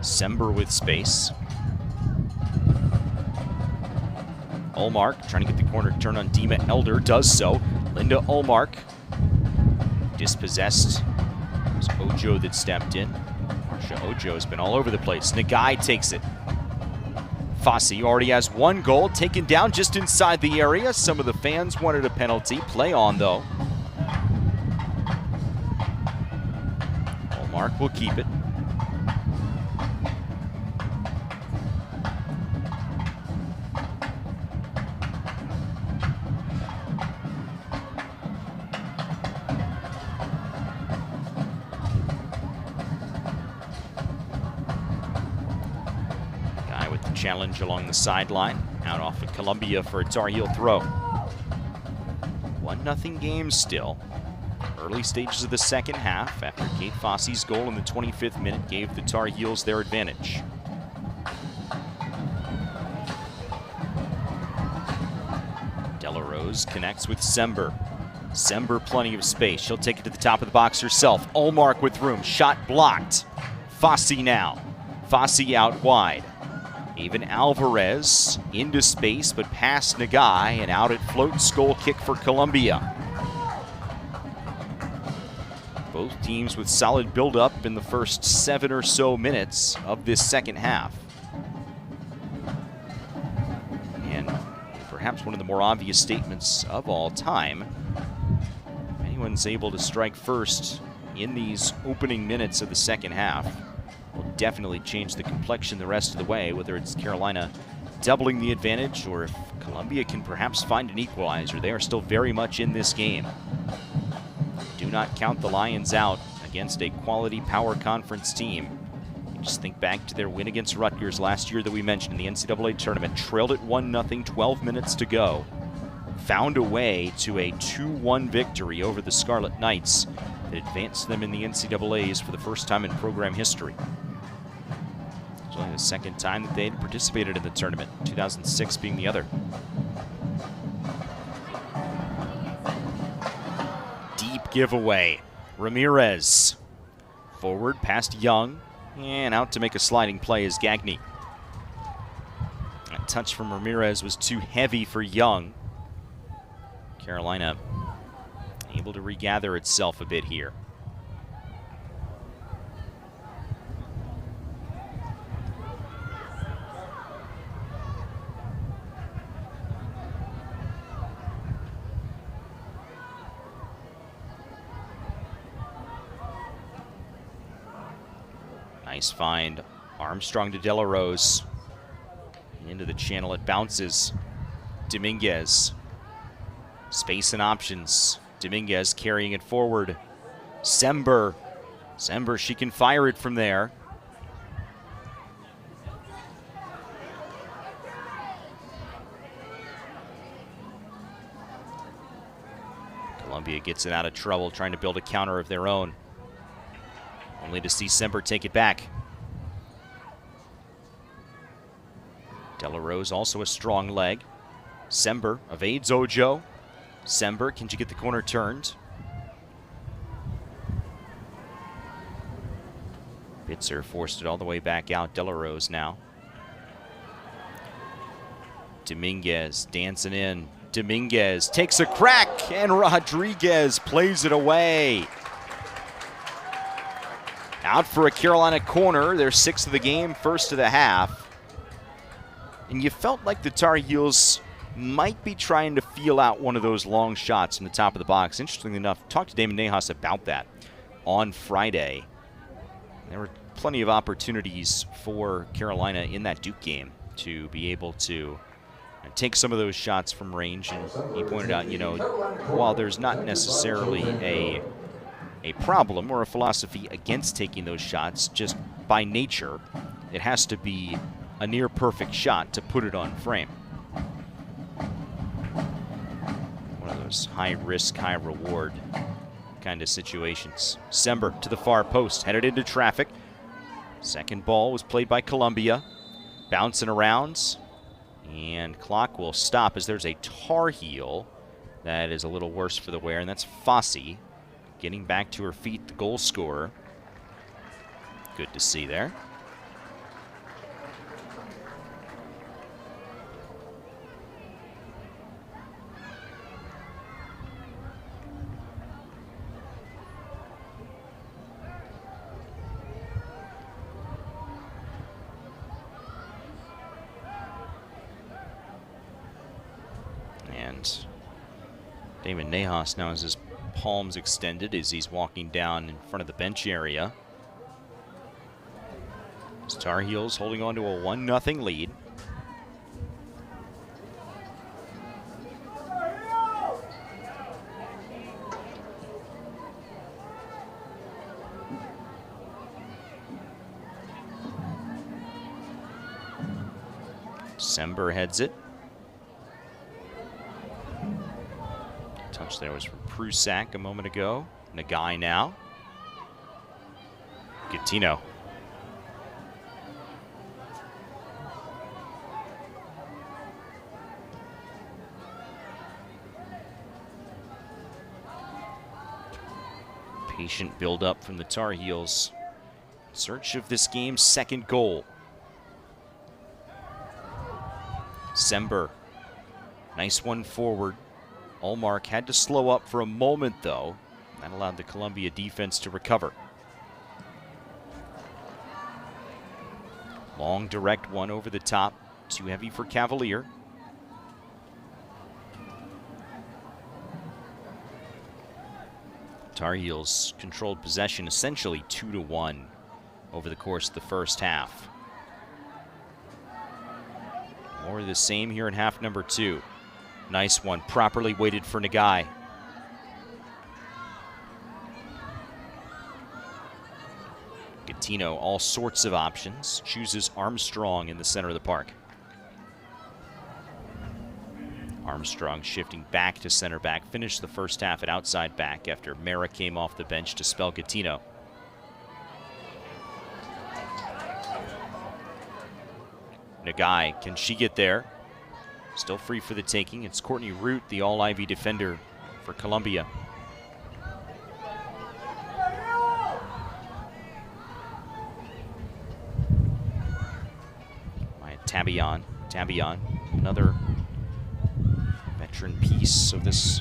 Sember with space. Ullmark trying to get the corner turn on Dima Elder, does so. Linda Ullmark dispossessed. It was Ojo that stepped in. Marcia Ojo has been all over the place. Nagai takes it. Fossey already has one goal, taken down just inside the area. Some of the fans wanted a penalty. Play on, though. Ullmark will keep it. Challenge along the sideline, out off of Columbia for a Tar Heel throw. 1-0 game still. Early stages of the second half after Kate Fossey's goal in the 25th minute gave the Tar Heels their advantage. Delarose connects with Sember. Sember plenty of space. She'll take it to the top of the box herself. Ullmark with room. Shot blocked. Fossey now. Fossey out wide. Even Alvarez into space, but past Nagai, and out it floats. Goal kick for Columbia. Both teams with solid build-up in the first 7 or so minutes of this second half. And perhaps one of the more obvious statements of all time, if anyone's able to strike first in these opening minutes of the second half, will definitely change the complexion the rest of the way, whether it's Carolina doubling the advantage or if Columbia can perhaps find an equalizer. They are still very much in this game. Do not count the Lions out against a quality power conference team. You just think back to their win against Rutgers last year that we mentioned in the NCAA tournament. Trailed it 1-0, 12 minutes to go. Found a way to a 2-1 victory over the Scarlet Knights that advanced them in the NCAAs for the first time in program history. It's only the second time that they had participated in the tournament, 2006 being the other. Deep giveaway. Ramirez. Forward past Young, and out to make a sliding play is Gagné. That touch from Ramirez was too heavy for Young. Carolina able to regather itself a bit here. Nice find. Armstrong to Delarose. Into the channel it bounces. Dominguez. Space and options. Dominguez carrying it forward. Sember. Sember, she can fire it from there. Columbia gets it out of trouble trying to build a counter of their own. Only to see Sember take it back. Delarose also a strong leg. Sember evades Ojo. Sember, can she get the corner turned? Bitzer forced it all the way back out. Delarose now. Dominguez dancing in. Dominguez takes a crack, and Rodriguez plays it away. Out for a Carolina corner. Their 6th of the game, 1st of the half. And you felt like the Tar Heels might be trying to feel out one of those long shots from the top of the box. Interestingly enough, talked to Damon Nahas about that on Friday. There were plenty of opportunities for Carolina in that Duke game to be able to take some of those shots from range. And he pointed out, while there's not necessarily a problem or a philosophy against taking those shots, just by nature, it has to be a near perfect shot to put it on frame. One of those high risk, high reward kind of situations. Sember to the far post, headed into traffic. Second ball was played by Columbia. Bouncing around, and clock will stop as there's a Tar Heel that is a little worse for the wear, and that's Fossey getting back to her feet, the goal scorer. Good to see there. And Damon Nahas now has his palms extended as he's walking down in front of the bench area. Tar Heels holding on to a 1-0 lead. Sember heads it. Touch there was from Prusak a moment ago. Nagai now. Gattino. Patient build-up from the Tar Heels. In search of this game's 2nd goal. Sember. Nice one forward. Ullmark had to slow up for a moment, though. That allowed the Columbia defense to recover. Long, direct one over the top. Too heavy for Cavalier. Tar Heels controlled possession essentially 2-1 over the course of the first half. More of the same here in half number 2. Nice one, properly weighted for Nagai. Gattino, all sorts of options. Chooses Armstrong in the center of the park. Armstrong shifting back to center back. Finished the first half at outside back after Mara came off the bench to spell Gattino. Nagai, can she get there? Still free for the taking. It's Courtney Root, the all-Ivy defender for Columbia. Tabion, another veteran piece of this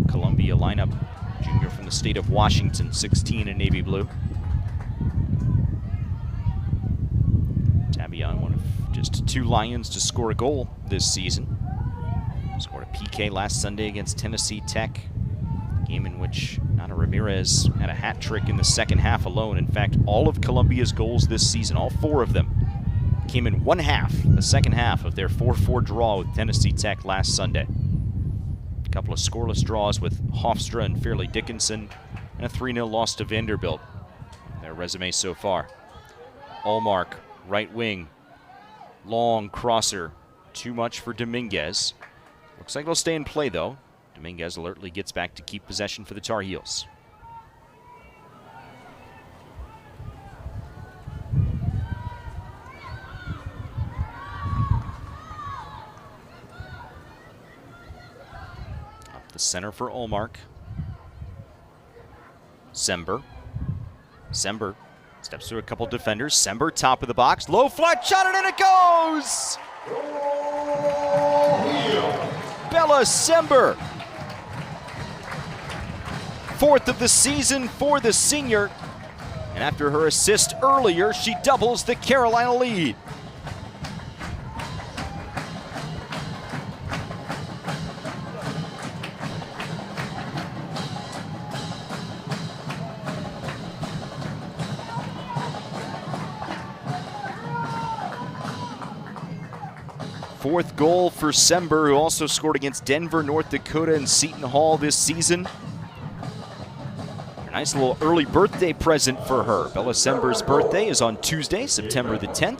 Columbia lineup. Junior from the state of Washington, 16 in navy blue. Tabion, one of just 2 Lions to score a goal this season. Scored a PK last Sunday against Tennessee Tech. A game in which Nana Ramirez had a hat trick in the second half alone. In fact, all of Columbia's goals this season, all 4 of them, came in the second half of their 4-4 draw with Tennessee Tech last Sunday. A couple of scoreless draws with Hofstra and Fairleigh Dickinson, and a 3-0 loss to Vanderbilt. Their resume so far. Ullmark, right wing, long crosser, too much for Dominguez. Looks like they'll stay in play though. Dominguez alertly gets back to keep possession for the Tar Heels. The center for Ullmark. Sember steps through a couple defenders. Sember, top of the box. Low flat shot, and in it goes! Bella Sember. 4th of the season for the senior. And after her assist earlier, she doubles the Carolina lead. Fourth goal for Sember, who also scored against Denver, North Dakota, and Seton Hall this season. A nice little early birthday present for her. Bella Sember's birthday is on Tuesday, September the 10th.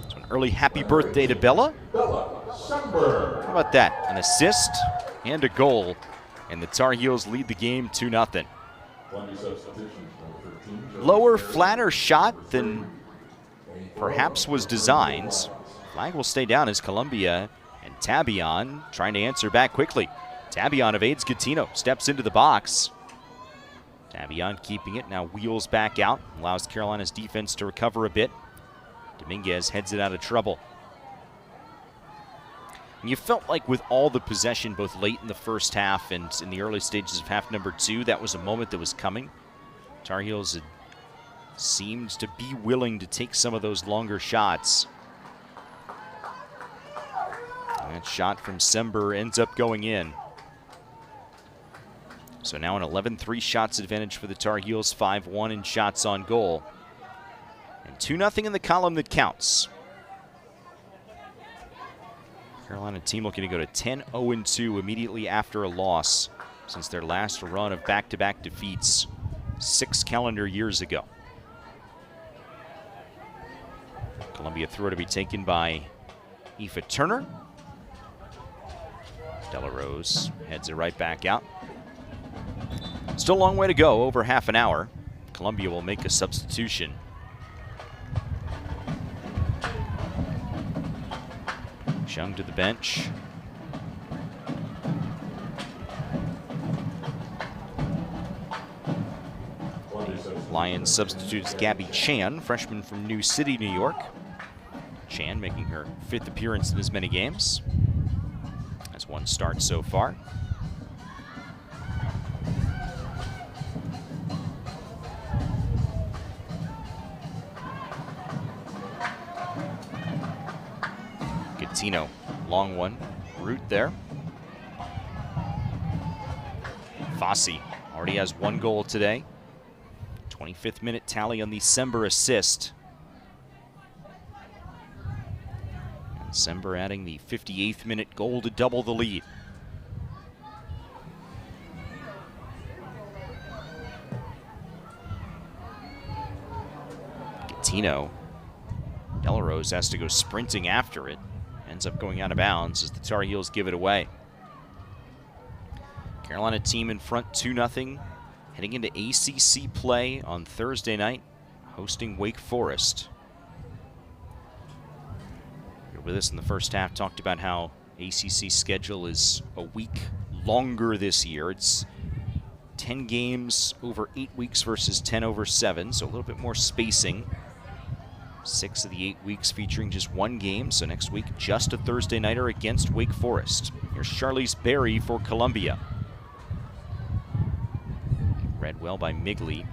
So an early happy birthday to Bella. How about that? An assist and a goal, and the Tar Heels lead the game 2-0. Lower, flatter shot than perhaps was designed. Flag will stay down as Columbia and Tabion trying to answer back quickly. Tabion evades Gattino, steps into the box. Tabion keeping it, now wheels back out, allows Carolina's defense to recover a bit. Dominguez heads it out of trouble. And you felt like with all the possession, both late in the first half and in the early stages of half number 2, that was a moment that was coming. Tar Heels had seemed to be willing to take some of those longer shots. That shot from Sember ends up going in. So now an 11-3 shots advantage for the Tar Heels, 5-1 in shots on goal. And 2-0 in the column that counts. Carolina team looking to go to 10-0-2 immediately after a loss since their last run of back-to-back defeats 6 calendar years ago. Columbia throw to be taken by Aoife Turner. Delarose heads it right back out. Still a long way to go, over half an hour. Columbia will make a substitution. Chung to the bench. Lions substitutes Gabby Chan, freshman from New City, New York. Chan making her 5th appearance in as many games. That's 1 start so far. Gattino, long one, root there. Fossey already has 1 goal today. 25th minute tally on the Sember assist. Sember adding the 58th minute goal to double the lead. Gattino. Delarose has to go sprinting after it. Ends up going out of bounds as the Tar Heels give it away. Carolina team in front 2-0. Heading into ACC play on Thursday night, hosting Wake Forest. With us in the first half, talked about how ACC schedule is a week longer this year. It's 10 games over 8 weeks versus 10 over 7, so a little bit more spacing. 6 of the 8 weeks featuring just 1 game, so next week just a Thursday nighter against Wake Forest. Here's Charlize Berry for Columbia. Read well by Migley.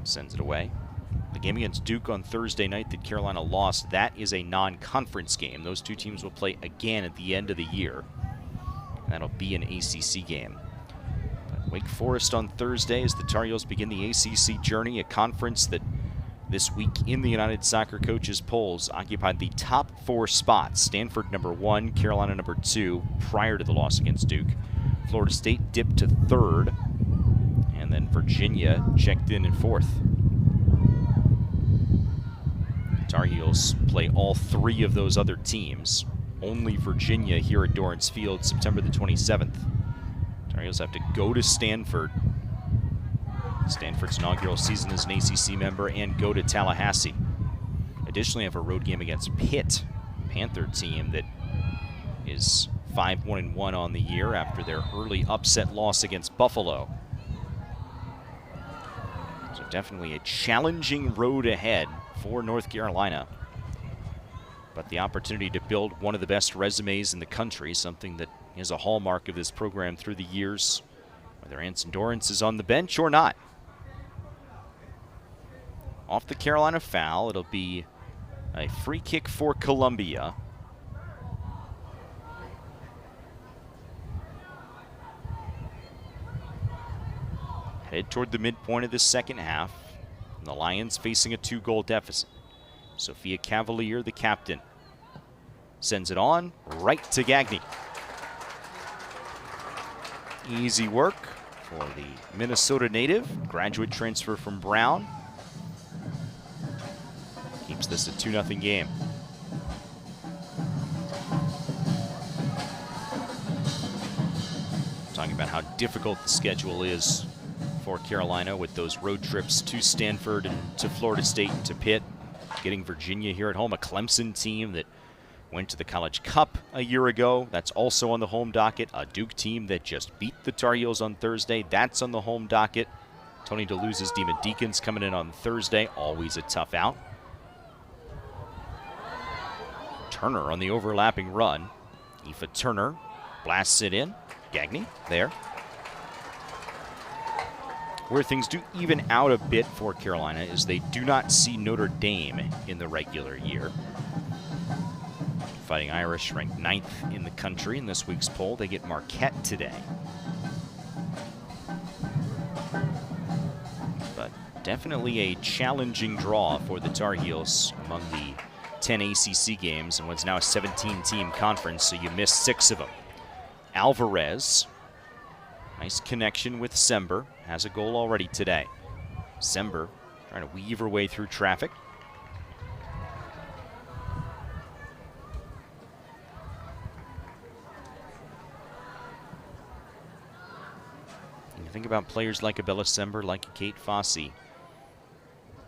Sends it away. The game against Duke on Thursday night that Carolina lost, that is a non-conference game. Those 2 teams will play again at the end of the year. And that'll be an ACC game. But Wake Forest on Thursday as the Tar Heels begin the ACC journey, a conference that this week in the United Soccer Coaches polls occupied the top 4 spots. Stanford number 1, Carolina number 2 prior to the loss against Duke. Florida State dipped to 3rd. And then Virginia checked in 4th. Tar Heels play all 3 of those other teams. Only Virginia here at Dorrance Field, September the 27th. Tar Heels have to go to Stanford. Stanford's inaugural season as an ACC member, and go to Tallahassee. Additionally, have a road game against Pitt, Panther team that is 5-1-1 on the year after their early upset loss against Buffalo. So definitely a challenging road ahead for North Carolina. But the opportunity to build one of the best resumes in the country, something that is a hallmark of this program through the years, whether Anson Dorrance is on the bench or not. off the Carolina foul. It'll be a free kick for Columbia. Headed toward the midpoint of the second half. And the Lions facing a 2-goal deficit. Sophia Cavalier, the captain, sends it on right to Gagne. Easy work for the Minnesota native, graduate transfer from Brown. Keeps this a 2-0 game. Talking about how difficult the schedule is for Carolina with those road trips to Stanford and to Florida State and to Pitt. Getting Virginia here at home, a Clemson team that went to the College Cup a year ago. That's also on the home docket. A Duke team that just beat the Tar Heels on Thursday. That's on the home docket. Tony DeLuse's Demon Deacons coming in on Thursday. Always a tough out. Turner on the overlapping run. Aoife Turner blasts it in. Gagne there. Where things do even out a bit for Carolina is they do not see Notre Dame in the regular year. Fighting Irish ranked 9th in the country in this week's poll. They get Marquette today. But definitely a challenging draw for the Tar Heels among the 10 ACC games and what's now a 17-team conference, so you miss 6 of them. Alvarez, nice connection with Sember, has a goal already today. Sember trying to weave her way through traffic. And you think about players like Abella Sember, like Kate Fossey,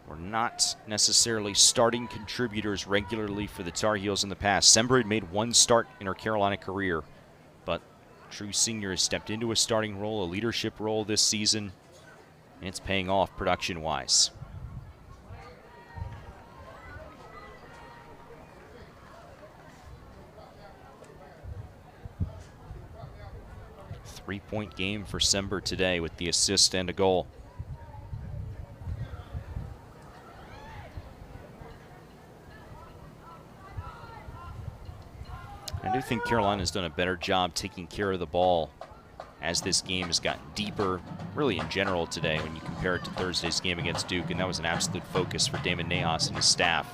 were not necessarily starting contributors regularly for the Tar Heels in the past. Sember had made 1 start in her Carolina career, but true senior has stepped into a starting role, a leadership role this season, and it's paying off production-wise. Three-point game for Sember today with the assist and a goal. I do think Carolina's done a better job taking care of the ball as this game has gotten deeper, really in general today when you compare it to Thursday's game against Duke, and that was an absolute focus for Damon Nahas and his staff.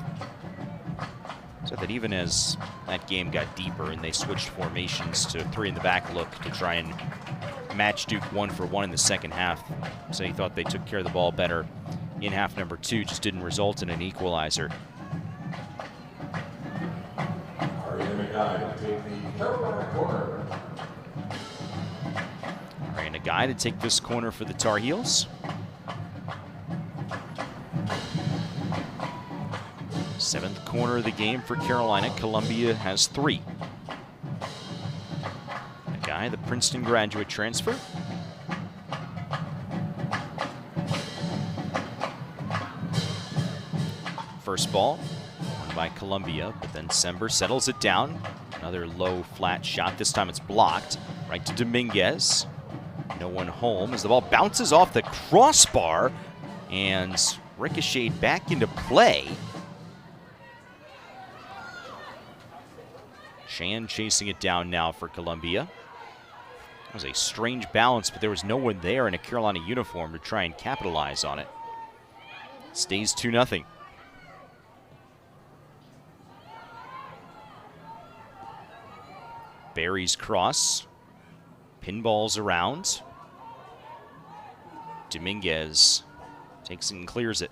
So that even as that game got deeper and they switched formations to 3 in the back look to try and match Duke 1-for-1 in the second half, so he thought they took care of the ball better in half number 2, just didn't result in an equalizer. Ariana Guy to take this corner for the Tar Heels. Seventh corner of the game for Carolina. Columbia has 3. A Guy, the Princeton graduate transfer. First ball won by Columbia, but then Sember settles it down. Another low, flat shot. This time it's blocked. Right to Dominguez. No one home as the ball bounces off the crossbar and ricocheted back into play. Chan chasing it down now for Columbia. It was a strange balance, but there was no one there in a Carolina uniform to try and capitalize on it. Stays 2-0. Barry's cross. Pinballs around. Dominguez takes it and clears it.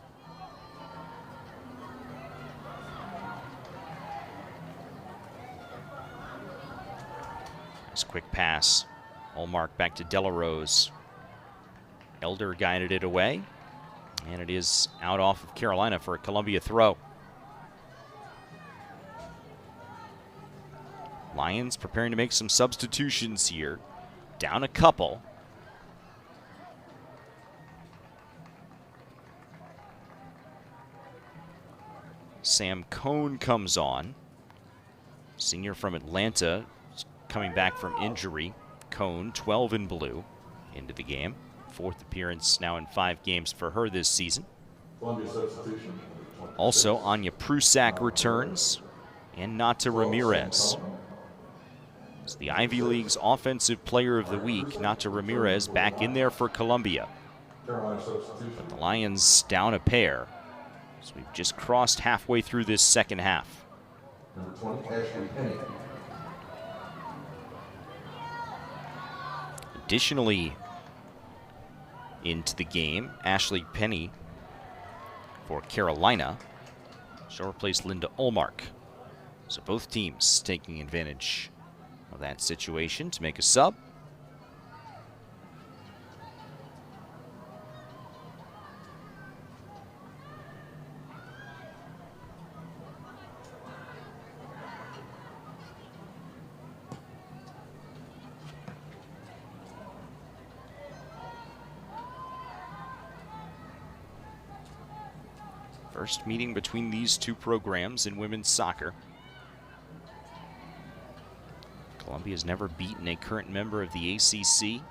Nice quick pass. Hallmark back to Delarose. Elder guided it away. And it is out off of Carolina for a Columbia throw. Lions preparing to make some substitutions here. Down a couple. Sam Cohn comes on. Senior from Atlanta, coming back from injury. Cohn, 12 in blue, into the game. 4th appearance now in 5 games for her this season. Columbia substitution. Also, Anya Prusak returns, and Nata Ramirez. It's the Ivy League's Offensive Player of the Week. Nata Ramirez back in there for Columbia. Carolina substitution. But the Lions down a pair. So we've just crossed halfway through this second half. Number 20, Ashley Penny. Additionally, into the game, Ashley Penny for Carolina. She'll replace Linda Olmark. So both teams taking advantage of that situation to make a sub. First meeting between these two programs in women's soccer. Columbia's never beaten a current member of the ACC.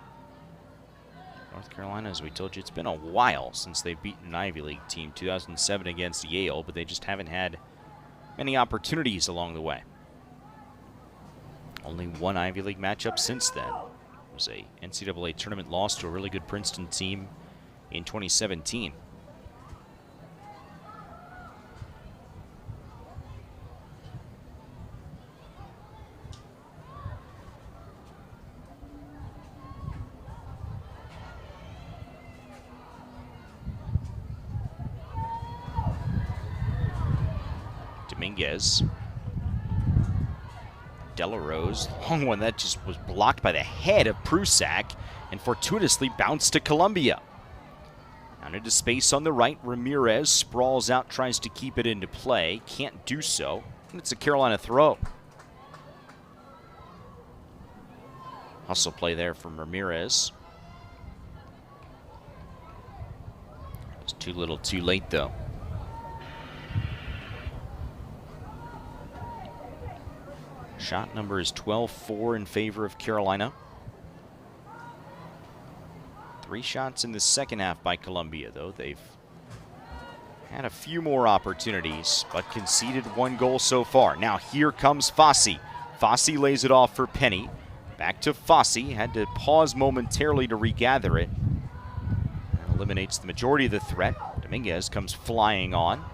North Carolina, as we told you, it's been a while since they've beaten an Ivy League team. 2007 against Yale, but they just haven't had many opportunities along the way. Only one Ivy League matchup since then. It was a NCAA tournament loss to a really good Princeton team in 2017. Dominguez. Delarose, long one that just was blocked by the head of Prusak and fortuitously bounced to Columbia. Down into space on the right, Ramirez sprawls out, tries to keep it into play, can't do so, and it's a Carolina throw. Hustle play there from Ramirez. It's too little too late though. Shot number is 12-4 in favor of Carolina. 3 shots in the second half by Columbia, though. They've had a few more opportunities, but conceded 1 goal so far. Now here comes Fossey. Fossey lays it off for Penny. Back to Fossey. Had to pause momentarily to regather it. And eliminates the majority of the threat. Dominguez comes flying on.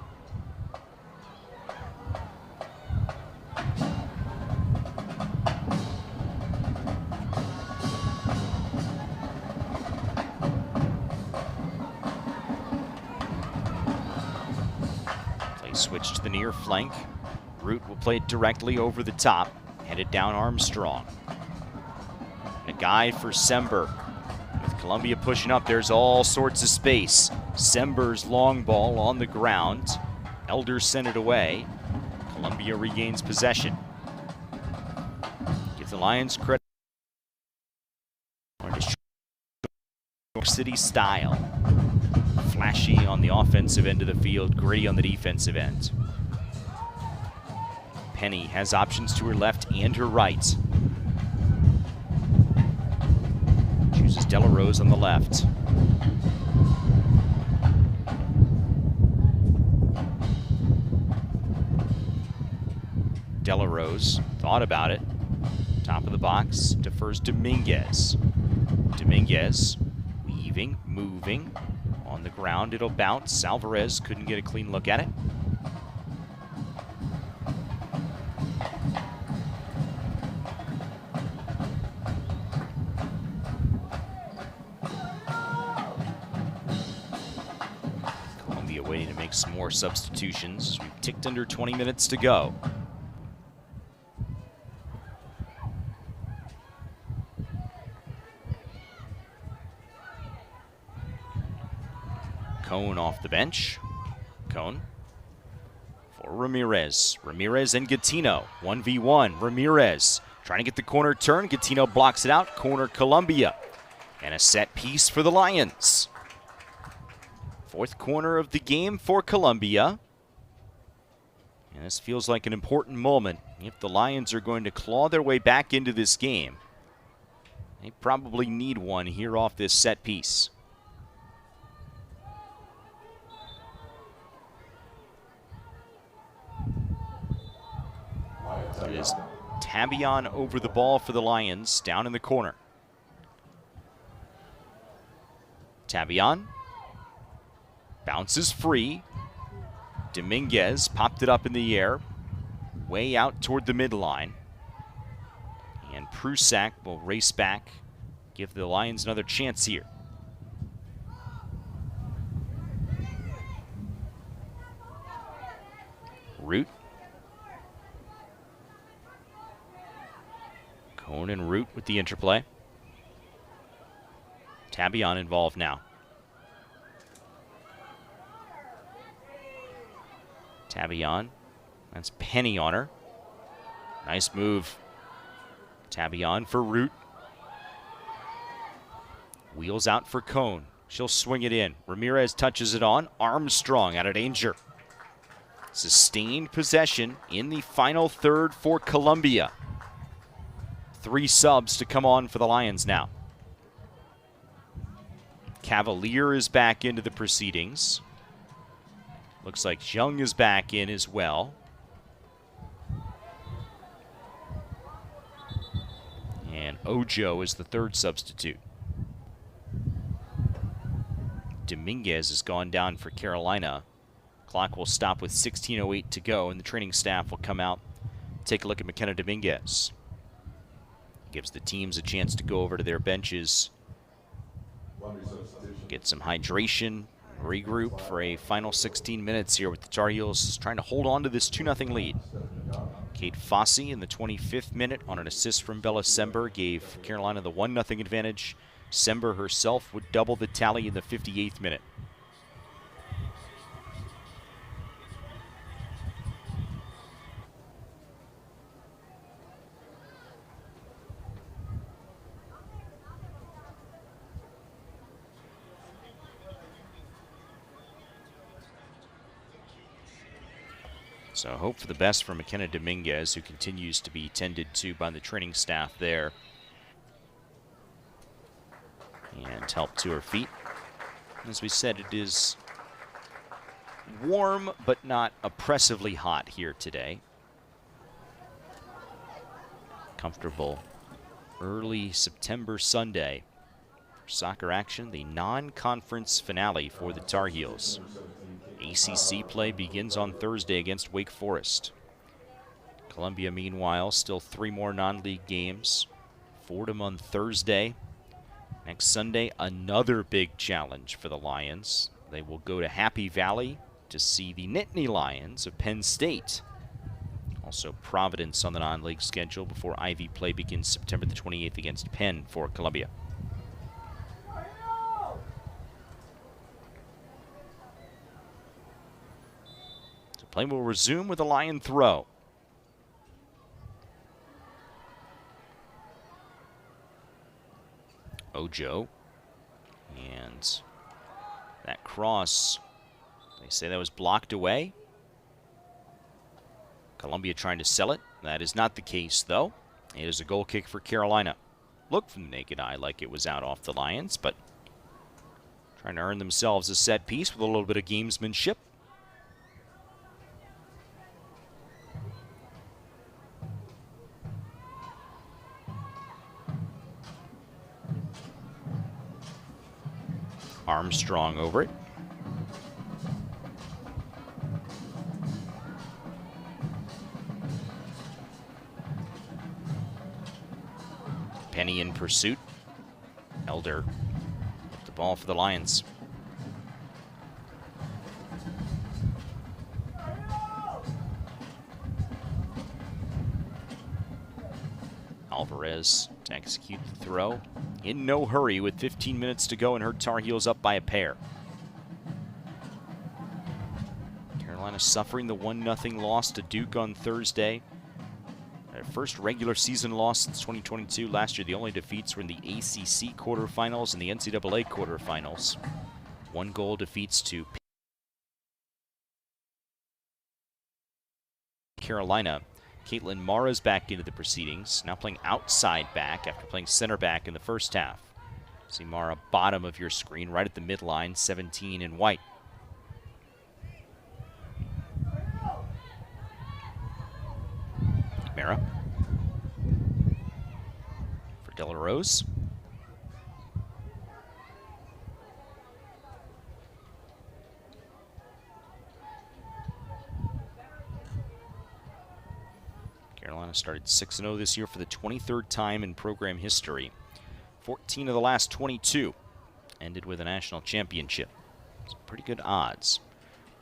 Switch to the near flank. Root will play it directly over the top. Headed down Armstrong. A guide for Sember. With Columbia pushing up, there's all sorts of space. Sember's long ball on the ground. Elder sent it away. Columbia regains possession. Give the Lions credit. York City style. Flashy on the offensive end of the field, gritty on the defensive end. Penny has options to her left and her right. Chooses Delarose on the left. Delarose thought about it. Top of the box, defers Dominguez. Dominguez weaving, moving. On the ground, it'll bounce. Alvarez couldn't get a clean look at it. Columbia waiting to make some more substitutions as we've ticked under 20 minutes to go. Cone off the bench. Cone for Ramirez. Ramirez and Gattino. 1v1. Ramirez trying to get the corner turn. Gattino blocks it out. Corner Columbia. And a set piece for the Lions. 4th corner of the game for Columbia. And this feels like an important moment. If the Lions are going to claw their way back into this game, they probably need one here off this set piece. It is Tabion over the ball for the Lions, down in the corner. Tabion bounces free. Dominguez popped it up in the air, way out toward the midline. And Prusak will race back, give the Lions another chance here. Root. Cohn and Root with the interplay. Tabion involved now. Tabion, that's Penny on her. Nice move. Tabion for Root. Wheels out for Cohn. She'll swing it in. Ramirez touches it on. Armstrong out of danger. Sustained possession in the final third for Columbia. 3 subs to come on for the Lions now. Cavalier is back into the proceedings. Looks like Young is back in as well. And Ojo is the 3rd substitute. Dominguez has gone down for Carolina. Clock will stop with 16:08 to go, and the training staff will come out, take a look at McKenna Dominguez. Gives the teams a chance to go over to their benches, get some hydration, regroup for a final 16 minutes here with the Tar Heels trying to hold on to this 2-0 lead. Kate Fossey in the 25th minute on an assist from Bella Sember gave Carolina the 1-0 advantage. Sember herself would double the tally in the 58th minute. So hope for the best for McKenna Dominguez, who continues to be tended to by the training staff there. And help to her feet. As we said, it is warm but not oppressively hot here today. Comfortable early September Sunday for soccer action, the non-conference finale for the Tar Heels. ACC play begins on Thursday against Wake Forest. Columbia, meanwhile, still 3 more non-league games. Fordham on Thursday. Next Sunday, another big challenge for the Lions. They will go to Happy Valley to see the Nittany Lions of Penn State. Also Providence on the non-league schedule before Ivy play begins September the 28th against Penn for Columbia. So play will resume with a Lion throw. Ojo, and that cross, they say that was blocked away. Columbia trying to sell it. That is not the case, though. It is a goal kick for Carolina. Looked from the naked eye like it was out off the Lions, but trying to earn themselves a set piece with a little bit of gamesmanship. Armstrong over it. Penny in pursuit. Elder with the ball for the Lions. Alvarez to execute the throw. In no hurry with 15 minutes to go and her Tar Heels up by a pair. Carolina suffering the 1-0 loss to Duke on Thursday. Their first regular season loss since 2022. Last year, the only defeats were in the ACC quarterfinals and the NCAA quarterfinals. 1-goal defeats to Carolina. Caitlin Mara's back into the proceedings, now playing outside back after playing center back in the first half. See Mara bottom of your screen, right at the midline, 17 in white. Mara. Rose. Carolina started 6-0 this year for the 23rd time in program history. 14 of the last 22 ended with a national championship. Some pretty good odds.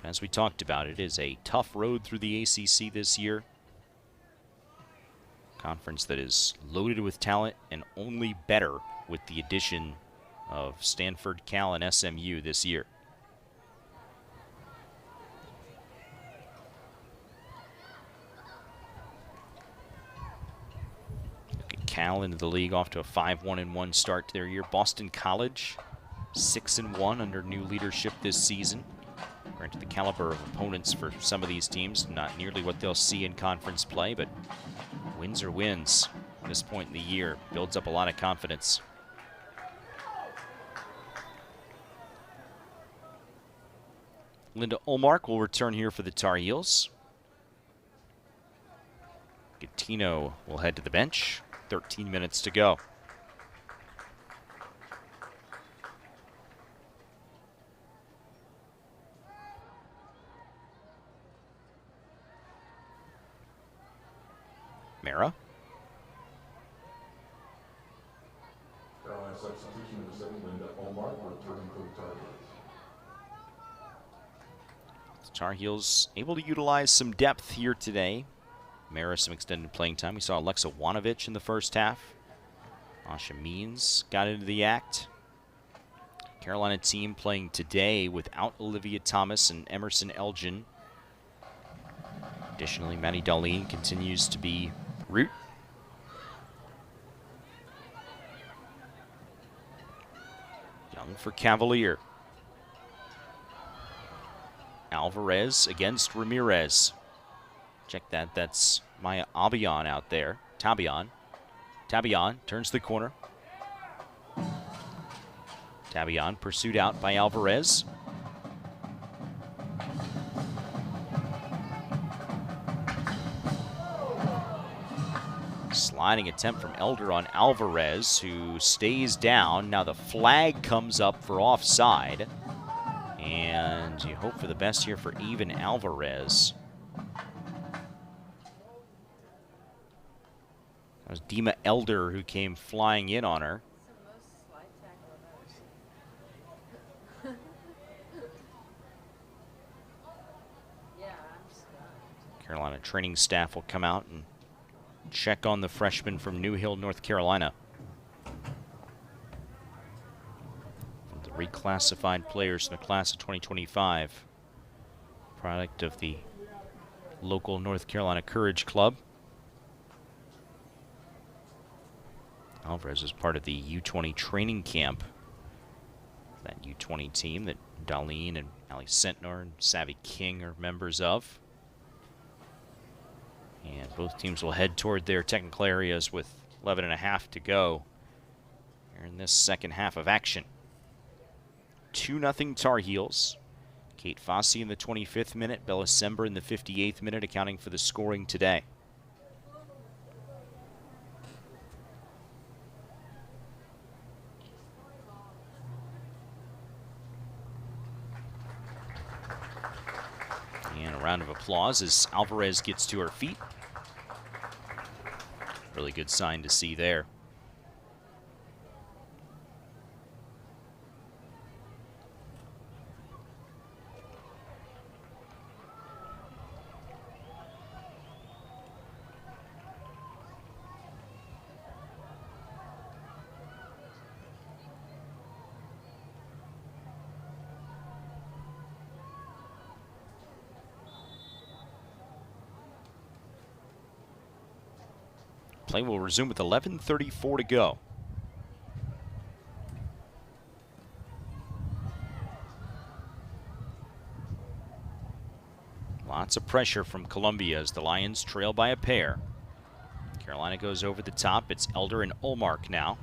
As we talked about, it is a tough road through the ACC this year. Conference that is loaded with talent and only better with the addition of Stanford, Cal, and SMU this year. Cal into the league off to a 5-1-1 start to their year. Boston College 6-1 under new leadership this season. Granted, the caliber of opponents for some of these teams, not nearly what they'll see in conference play, but wins are wins at this point in the year. Builds up a lot of confidence. Linda Olmark will return here for the Tar Heels. Gattino will head to the bench. 13 minutes to go. Mara. Carolina substitution number 7, Linda Olmark, returning for the Tar Heels. The Tar Heels able to utilize some depth here today. Mara some extended playing time. We saw Alexa Wanovich in the first half. Asha Means got into the act. Carolina team playing today without Olivia Thomas and Emerson Elgin. Additionally, Maddie Darlene continues to be root. Young for Cavalier. Alvarez against Ramirez. Check that. That's Maya Abian out there. Tabian. Tabian turns the corner. Tabian pursued out by Alvarez. Sliding attempt from Elder on Alvarez, who stays down. Now the flag comes up for offside. And you hope for the best here for Even Alvarez. That was Dima Elder who came flying in on her. Carolina training staff will come out and check on the freshman from New Hill, North Carolina. The reclassified players in the class of 2025, product of the local North Carolina Courage Club. Alvarez is part of the U20 training camp. That U20 team that Darlene and Allie Sentnor and Savvy King are members of. And both teams will head toward their technical areas with 11.5 to go here in this second half of action. 2-0 Tar Heels. Kate Fossey in the 25th minute, Bella Sember in the 58th minute, accounting for the scoring today. And a round of applause as Alvarez gets to her feet. Really good sign to see there. Play will resume with 11:34 to go. Lots of pressure from Columbia as the Lions trail by a pair. Carolina goes over the top. It's Elder and Olmark now.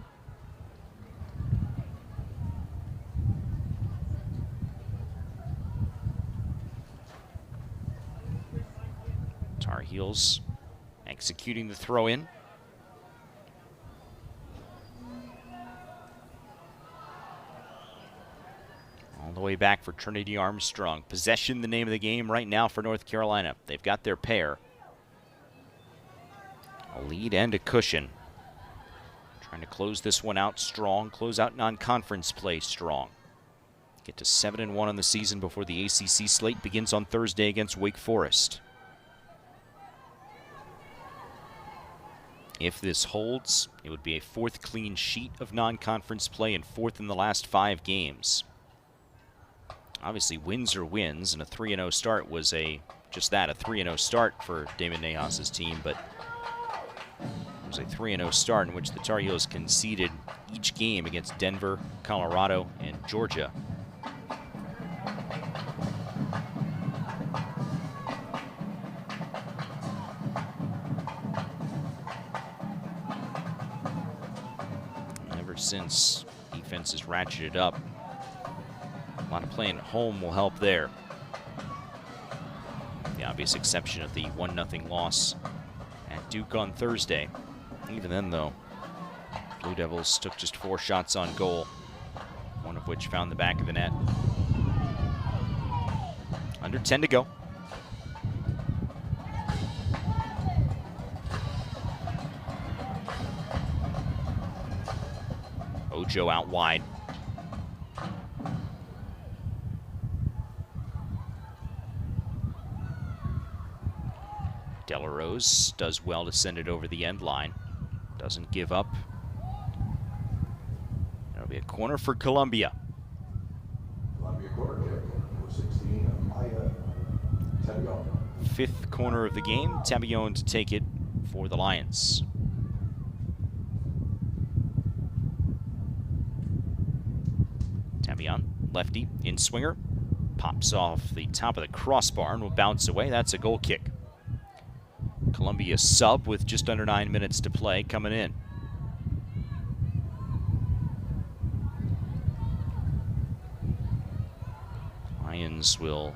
Tar Heels executing the throw in. way back for Trinity Armstrong. Possession, the name of the game right now for North Carolina. They've got their pair. A lead and a cushion. Trying to close this one out strong, close out non-conference play strong. Get to 7-1 on the season before the ACC slate begins on Thursday against Wake Forest. If this holds, it would be a 4th clean sheet of non-conference play and 4th in the last 5 games. Obviously, wins are wins, and a 3-0 start was just that, a 3-0 start for Damon Nahas's team, but it was a 3-0 start in which the Tar Heels conceded each game against Denver, Colorado, and Georgia. Ever since defense has ratcheted up, a lot of playing at home will help there. The obvious exception of the 1-0 loss at Duke on Thursday. Even then, though, Blue Devils took just 4 shots on goal, one of which found the back of the net. Under 10 to go. Ojo out wide. Delarose does well to send it over the end line. Doesn't give up. That'll be a corner for Columbia. Columbia corner kick, number 16, Maya Tabillon. 5th corner of the game. Tabillon to take it for the Lions. Tabillon, lefty, in swinger. Pops off the top of the crossbar and will bounce away. That's a goal kick. Columbia sub with just under 9 minutes to play coming in. Lions will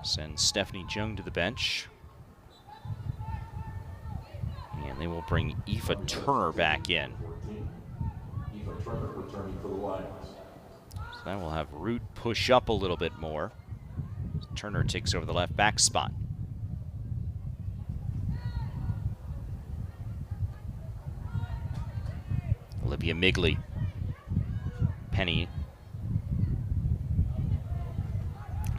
send Stephanie Jung to the bench. And they will bring Aoife Turner back in. 14. Aoife Turner returning for the Lions. So that will have Root push up a little bit more. Turner takes over the left back spot. Olivia Migley. Penny.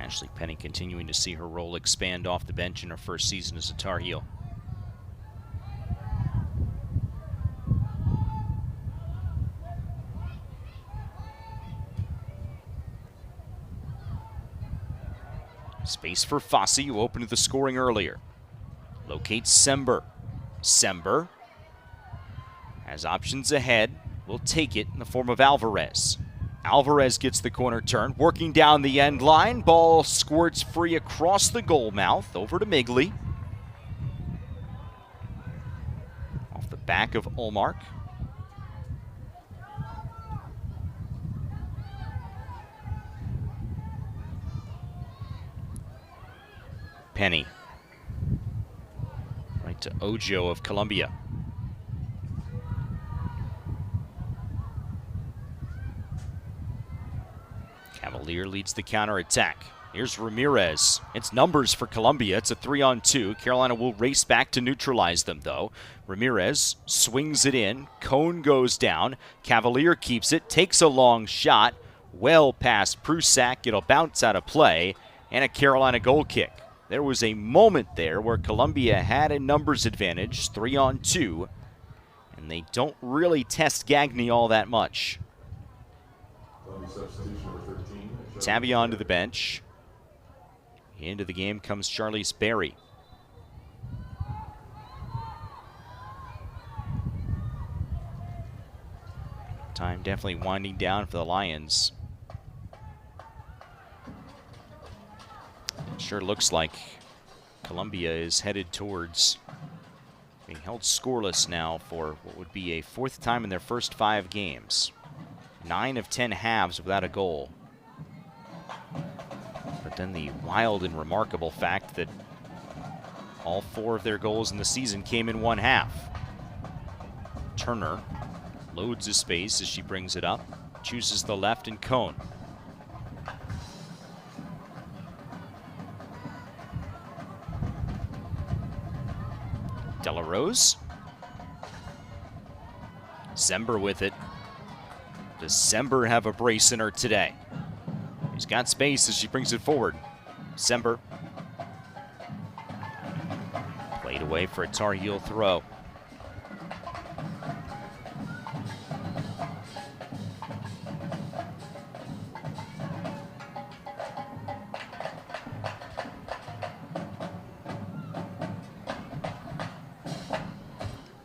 Ashley Penny continuing to see her role expand off the bench in her first season as a Tar Heel. Space for Fossey, who opened the scoring earlier. Locates Sember. Sember has options ahead, will take it in the form of Alvarez. Alvarez gets the corner turn, working down the end line. Ball squirts free across the goal mouth, over to Migley. Off the back of Olmark. Penny. Right to Ojo of Columbia. Cavalier leads the counterattack. Here's Ramirez. It's numbers for Columbia. It's a 3-on-2. Carolina will race back to neutralize them, though. Ramirez swings it in. Cone goes down. Cavalier keeps it, takes a long shot. Well past Prusak. It'll bounce out of play. And a Carolina goal kick. There was a moment there where Columbia had a numbers advantage, 3-on-2. And they don't really test Gagne all that much. Substitution number 13. Tabillon to the bench. Into the game comes Charlize Berry. Time definitely winding down for the Lions. It sure looks like Columbia is headed towards being held scoreless now for what would be a 4th time in their first 5 games. 9 of 10 halves without a goal. But then the wild and remarkable fact that all 4 of their goals in the season came in 1 half. Turner loads his space as she brings it up. Chooses the left and Cone. Della Rose. Zember with it. Does Zember have a brace in her today? She's got space as she brings it forward. Zember. Played away for a Tar Heel throw.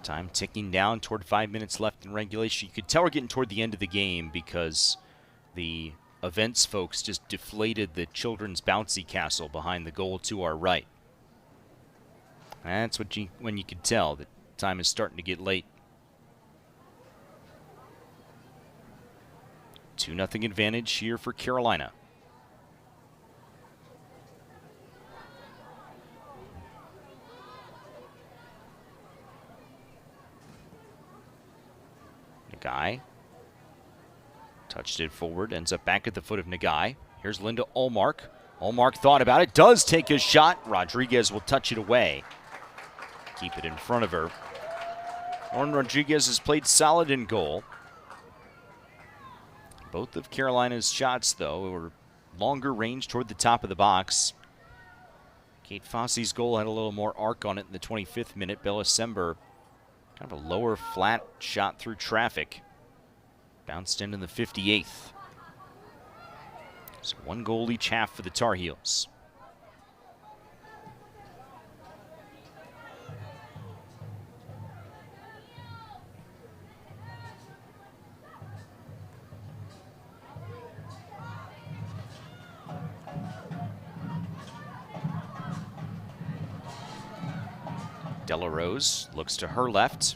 Time ticking down toward 5 minutes left in regulation. You could tell we're getting toward the end of the game because the events folks just deflated the children's bouncy castle behind the goal to our right. That's when you could tell that time is starting to get late. 2-0 advantage here for Carolina. Nagai touched it forward, ends up back at the foot of Nagai. Here's Linda Olmark. Olmark thought about it, does take a shot. Rodriguez will touch it away. Keep it in front of her. Lauren Rodriguez has played solid in goal. Both of Carolina's shots, though, were longer range toward the top of the box. Kate Fosse's goal had a little more arc on it in the 25th minute. Bella Sember, kind of a lower flat shot through traffic. Bounced in the 58th. So 1 goal each half for the Tar Heels. Della Rose looks to her left.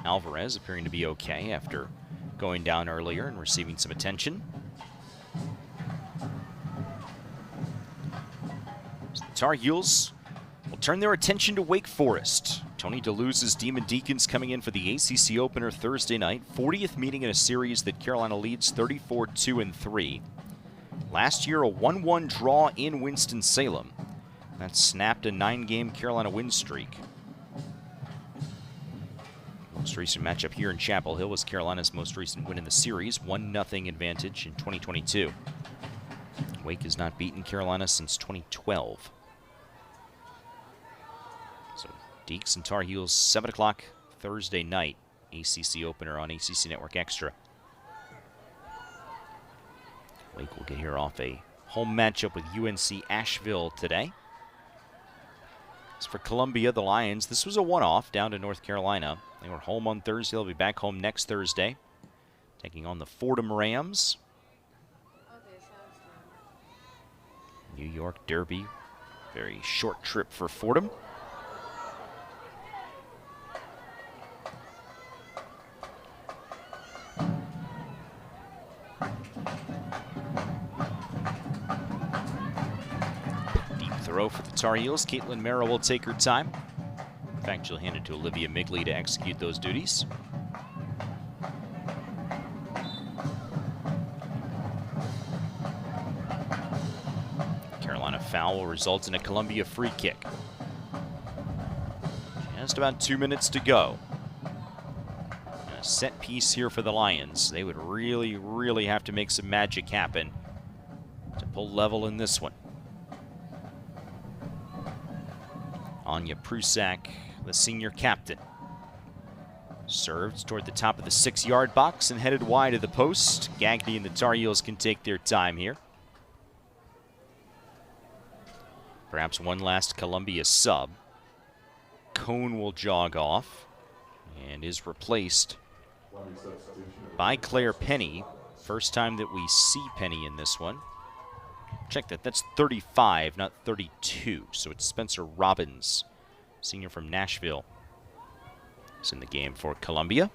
Alvarez appearing to be okay after going down earlier and receiving some attention. So the Tar Heels will turn their attention to Wake Forest. Tony DeLuse's Demon Deacons coming in for the ACC opener Thursday night. 40th meeting in a series that Carolina leads 34-2-3. Last year, a 1-1 draw in Winston-Salem. That snapped a 9-game Carolina win streak. Most recent matchup here in Chapel Hill was Carolina's most recent win in the series, 1-0 advantage in 2022. Wake has not beaten Carolina since 2012. So Deeks and Tar Heels, 7 o'clock Thursday night, ACC opener on ACC Network Extra. Wake will get here off a home matchup with UNC Asheville today. As for Columbia, the Lions, this was a one-off down to North Carolina. They were home on Thursday. They'll be back home next Thursday, taking on the Fordham Rams. New York Derby, very short trip for Fordham. Deep throw for the Tar Heels. Caitlin Merrill will take her time. In fact, she'll hand it to Olivia Migley to execute those duties. Carolina foul will result in a Columbia free kick. Just about 2 minutes to go. And a set piece here for the Lions. They would really, really have to make some magic happen to pull level in this one. Anya Prusak, the senior captain, served toward the top of the 6-yard box and headed wide of the post. Gagny and the Tar Heels can take their time here. Perhaps one last Columbia sub. Cone will jog off and is replaced by Claire Penny. First time that we see Penny in this one. Check that, that's 35, not 32. So it's Spencer Robbins, senior from Nashville, is in the game for Columbia.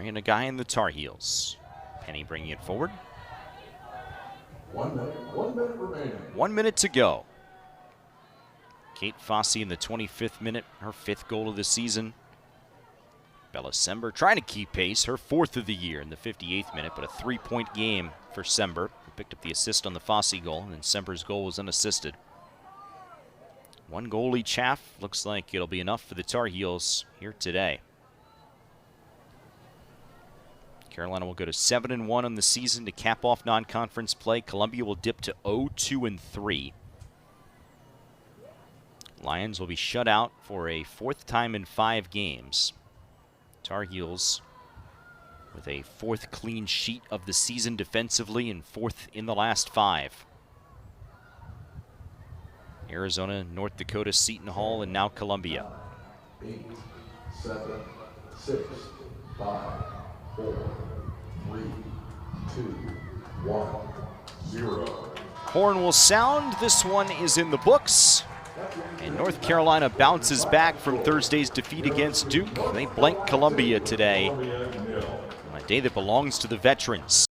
And a guy in the Tar Heels. Penny bringing it forward. 1 minute remaining. 1 minute to go. Kate Fossey in the 25th minute, her 5th goal of the season. Bella Sember trying to keep pace, her 4th of the year in the 58th minute, but a 3-point game for Sember, who picked up the assist on the Fossey goal, and then Sember's goal was unassisted. 1 goal each half. Looks like it'll be enough for the Tar Heels here today. Carolina will go to 7-1 on the season to cap off non-conference play. Columbia will dip to 0-2-3. Lions will be shut out for a 4th time in 5 games. Tar Heels with a 4th clean sheet of the season defensively and 4th in the last 5. Arizona, North Dakota, Seton Hall, and now Columbia. 8, 7, 6, 5, 4, 3, 2, 1, 0. Horn will sound. This one is in the books. And North Carolina bounces back from Thursday's defeat against Duke. They blank Columbia today on a day that belongs to the veterans.